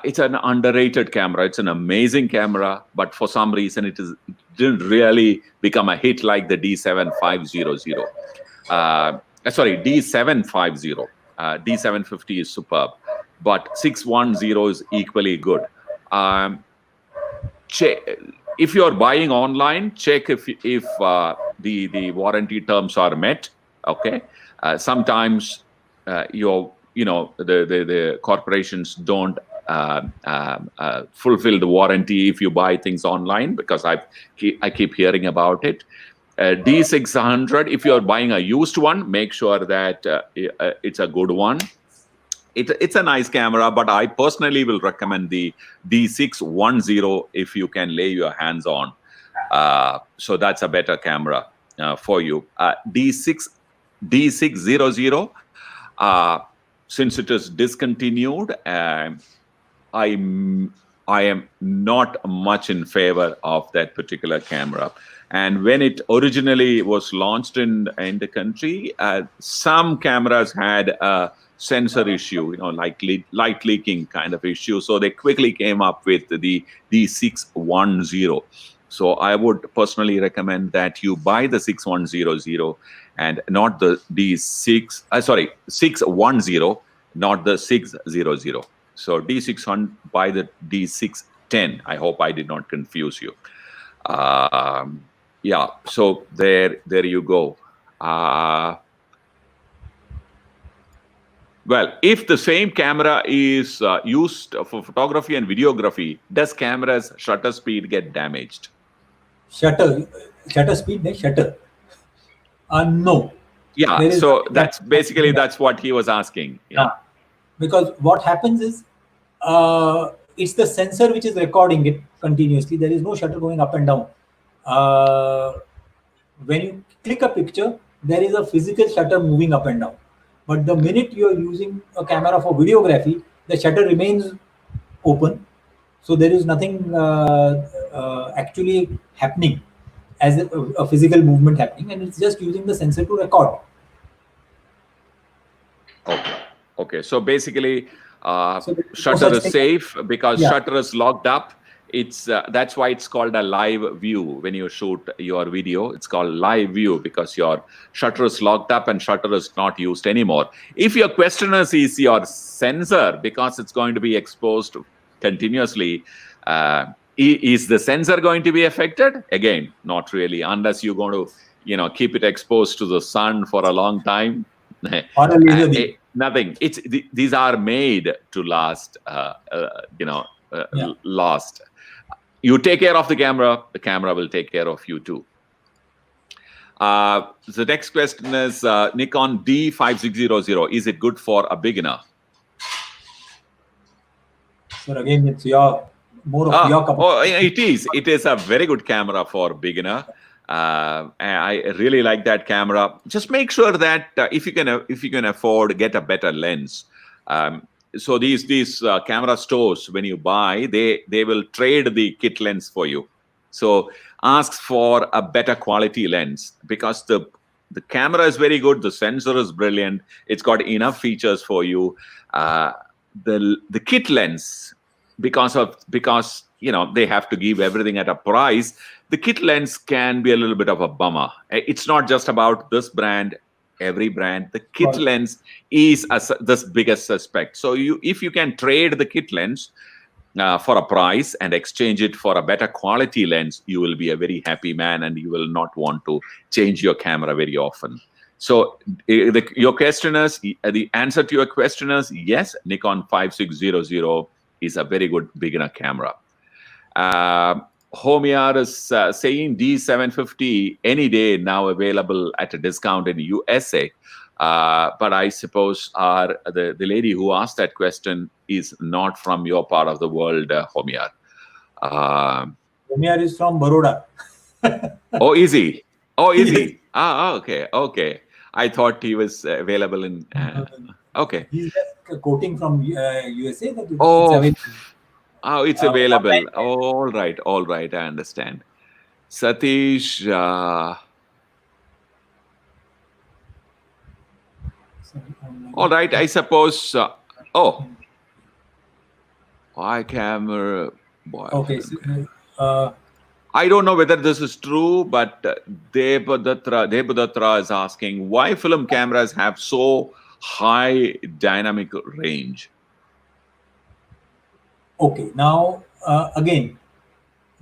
it's an underrated camera. It's an amazing camera, but for some reason, it didn't really become a hit like the D7500. Sorry, D750. D750 is superb, but 610 is equally good. If you're buying online, check if the warranty terms are met. Okay, sometimes the corporations don't fulfill the warranty if you buy things online, because I keep hearing about it. D600, if you're buying a used one, make sure that it's a good one. It's a nice camera, but I personally will recommend the D610 if you can lay your hands on. So that's a better camera for you. D600, since it is discontinued, I am not much in favor of that particular camera. And when it originally was launched in the country, some cameras had a sensor issue, like light leaking kind of issue. So they quickly came up with the D610. So I would personally recommend that you buy the 6100 and not the 610, not the 600. So D600 by the D610. I hope I did not confuse you. Yeah, so there you go. Well, if the same camera is used for photography and videography, does camera's shutter speed get damaged? Shutter speed, no shutter. No. Yeah, so that's basically that's what he was asking. Yeah. Because what happens is it's the sensor which is recording it continuously. There is no shutter going up and down. When you click a picture, there is a physical shutter moving up and down. But the minute you are using a camera for videography, the shutter remains open. So there is nothing actually happening as a physical movement happening, and it's just using the sensor to record. Okay. So basically, shutter is safe because shutter is locked up. It's that's why it's called a live view. When you shoot your video, it's called live view because your shutter is locked up and shutter is not used anymore. If your questioner is your sensor, because it's going to be exposed continuously, is the sensor going to be affected? Again, not really, unless you're going to keep it exposed to the sun for a long time. Nothing. These are made to last. Last. You take care of the camera will take care of you too. The next question is Nikon D5600. Is it good for a beginner? Sir, again, it's more of your cup. It is. It is a very good camera for beginner. I really like that camera. Just make sure that if you can afford, get a better lens. So these camera stores, when you buy, they will trade the kit lens for you. So ask for a better quality lens because the camera is very good. The sensor is brilliant. It's got enough features for you. The kit lens, because they have to give everything at a price. The kit lens can be a little bit of a bummer. It's not just about this brand. Every brand, the kit lens is the biggest suspect. So if you can trade the kit lens for a price and exchange it for a better quality lens, you will be a very happy man and you will not want to change your camera very often. So your question is, the answer to your question is yes, Nikon 5600 is a very good beginner camera. Homiar is saying D750 any day now available at a discount in USA. But I suppose the lady who asked that question is not from your part of the world, Homiar. Homiar is from Baroda. Oh, is he? Okay. I thought he was available in... okay. He's just quoting from USA. It's available. All right. I understand. Satish. All right. I suppose. Why camera? Boy, okay. I don't know whether this is true, but Debudatra is asking why film cameras have so high dynamic range. Okay, now again,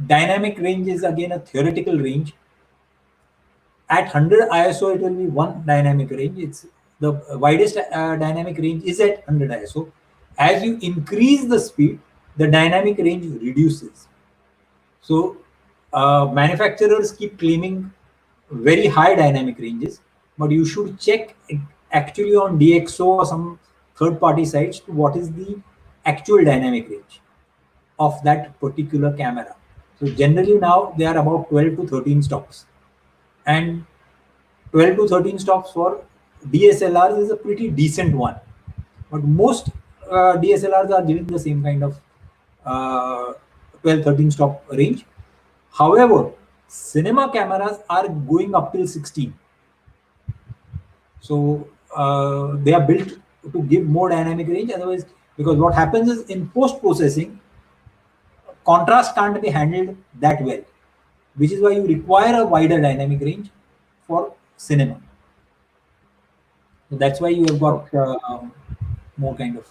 dynamic range is again a theoretical range. At 100 ISO, it will be one dynamic range. It's the widest dynamic range is at 100 ISO. As you increase the speed, the dynamic range reduces. So manufacturers keep claiming very high dynamic ranges, but you should check actually on DxO or some third-party sites to what is the actual dynamic range of that particular camera. So generally now they are about 12 to 13 stops, and 12 to 13 stops for DSLRs is a pretty decent one. But most DSLRs are giving the same kind of 12-13 stop range. However, cinema cameras are going up till 16. So they are built to give more dynamic range. Otherwise, because what happens is in post-processing, contrast can't be handled that well, which is why you require a wider dynamic range for cinema. So that's why you have got more kind of.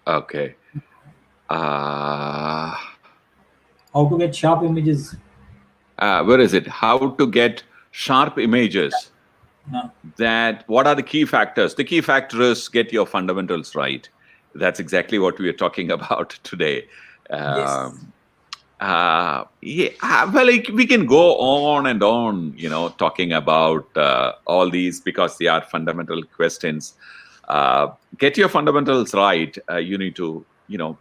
Okay. How to get sharp images. Where is it? How to get sharp images. No. What are the key factors? The key factor is get your fundamentals right. That's exactly what we are talking about today. Yes. We can go on and on, talking about all these because they are fundamental questions. Get your fundamentals right. You need to,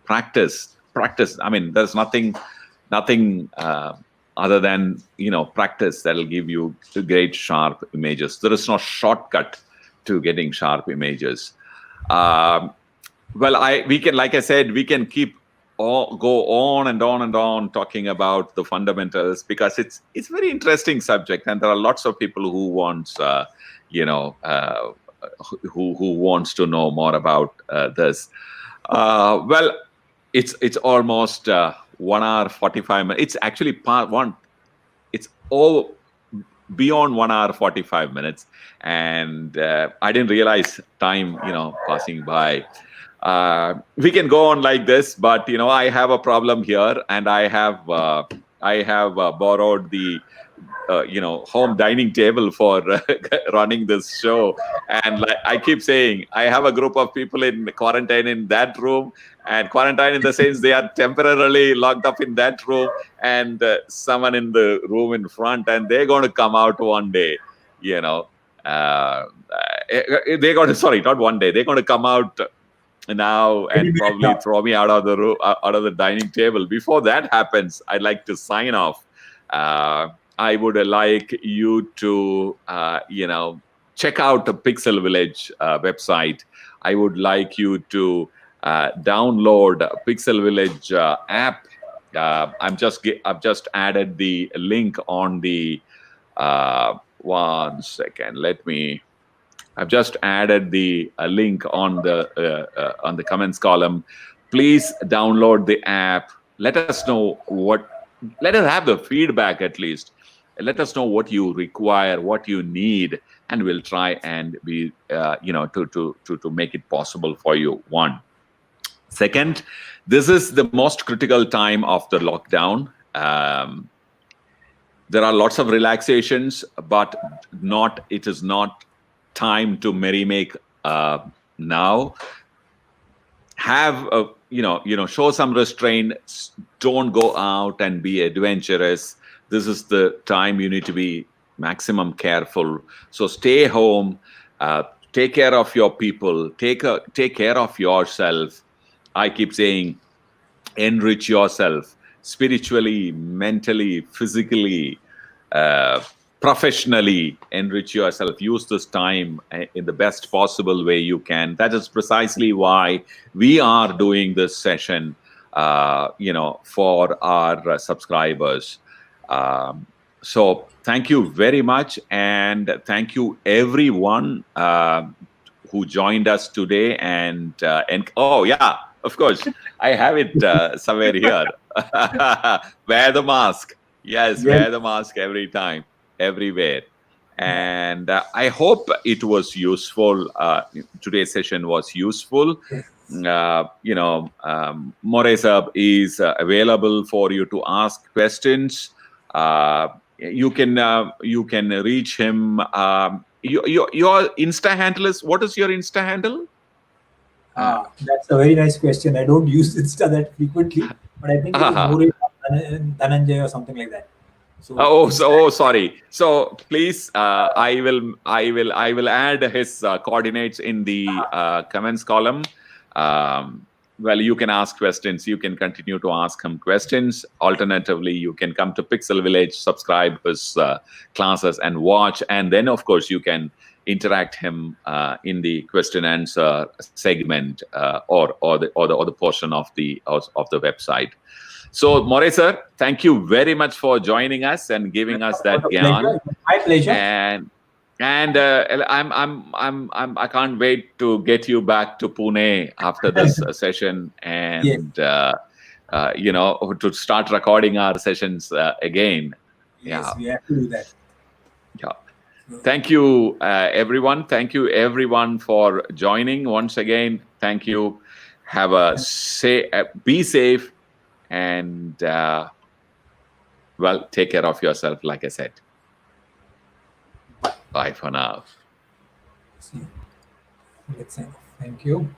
practice. I mean, there's nothing other than, practice that'll give you great sharp images. There is no shortcut to getting sharp images. We can, like I said, we can go on and on and on talking about the fundamentals because it's very interesting subject, and there are lots of people who wants who wants to know more about this. It's almost 1 hour 45 minutes. It's actually part one. It's all beyond 1 hour 45 minutes, and I didn't realize time passing by. We can go on like this, but I have a problem here, and I have borrowed the home dining table for running this show, and like I keep saying, I have a group of people in quarantine in that room, and quarantine in the sense they are temporarily locked up in that room, and someone in the room in front, and they're going to come out one day. They're going to, sorry, not one day, they're going to come out now and probably throw me out of the room, out of the dining table. Before that happens, I'd like to sign off. I would like you to, check out the Pixel Viilage website. I would like you to download Pixel Viilage app. I've just added the link on the 1 second. I've just added the link on the comments column. Please download the app. Let us know let us have the feedback at least. Let us know what you require, what you need, and we'll try and be, to make it possible for you. 1. Second, this is the most critical time of the lockdown. There are lots of relaxations, but it is not time to merry-make now. Have show some restraint. Don't go out and be adventurous. This is the time you need to be maximum careful. So stay home. Take care of your people. Take care of yourself. I keep saying, enrich yourself spiritually, mentally, physically, professionally. Enrich yourself. Use this time in the best possible way you can. That is precisely why we are doing this session, for our subscribers. So thank you very much, and thank you everyone who joined us today. And oh yeah, of course, I have it somewhere here. Wear the mask. Yes, wear the mask every time, everywhere. And I hope it was useful. Today's session was useful. Moray Sab is available for you to ask questions. You can reach him. Your Insta handle is, what is your Insta handle? That's a very nice question. I don't use Insta that frequently, but I think it is Moray Dhananjay or something like that. So, sorry. So please, I will add his coordinates in the comments column. Well, you can ask questions. You can continue to ask him questions. Alternatively, you can come to Pixel Viilage, subscribe his classes, and watch. And then, of course, you can interact him in the question answer segment or the portion of the website. So, Moray sir, thank you very much for joining us and giving us that gyan. My pleasure. And I can't wait to get you back to Pune after this session, and to start recording our sessions again. Yes, we have to do that. Yeah. Thank you, everyone. Thank you, everyone, for joining once again. Thank you. have a be safe, and well, take care of yourself, like I said. Bye for now. See you. Let's sign off. Thank you.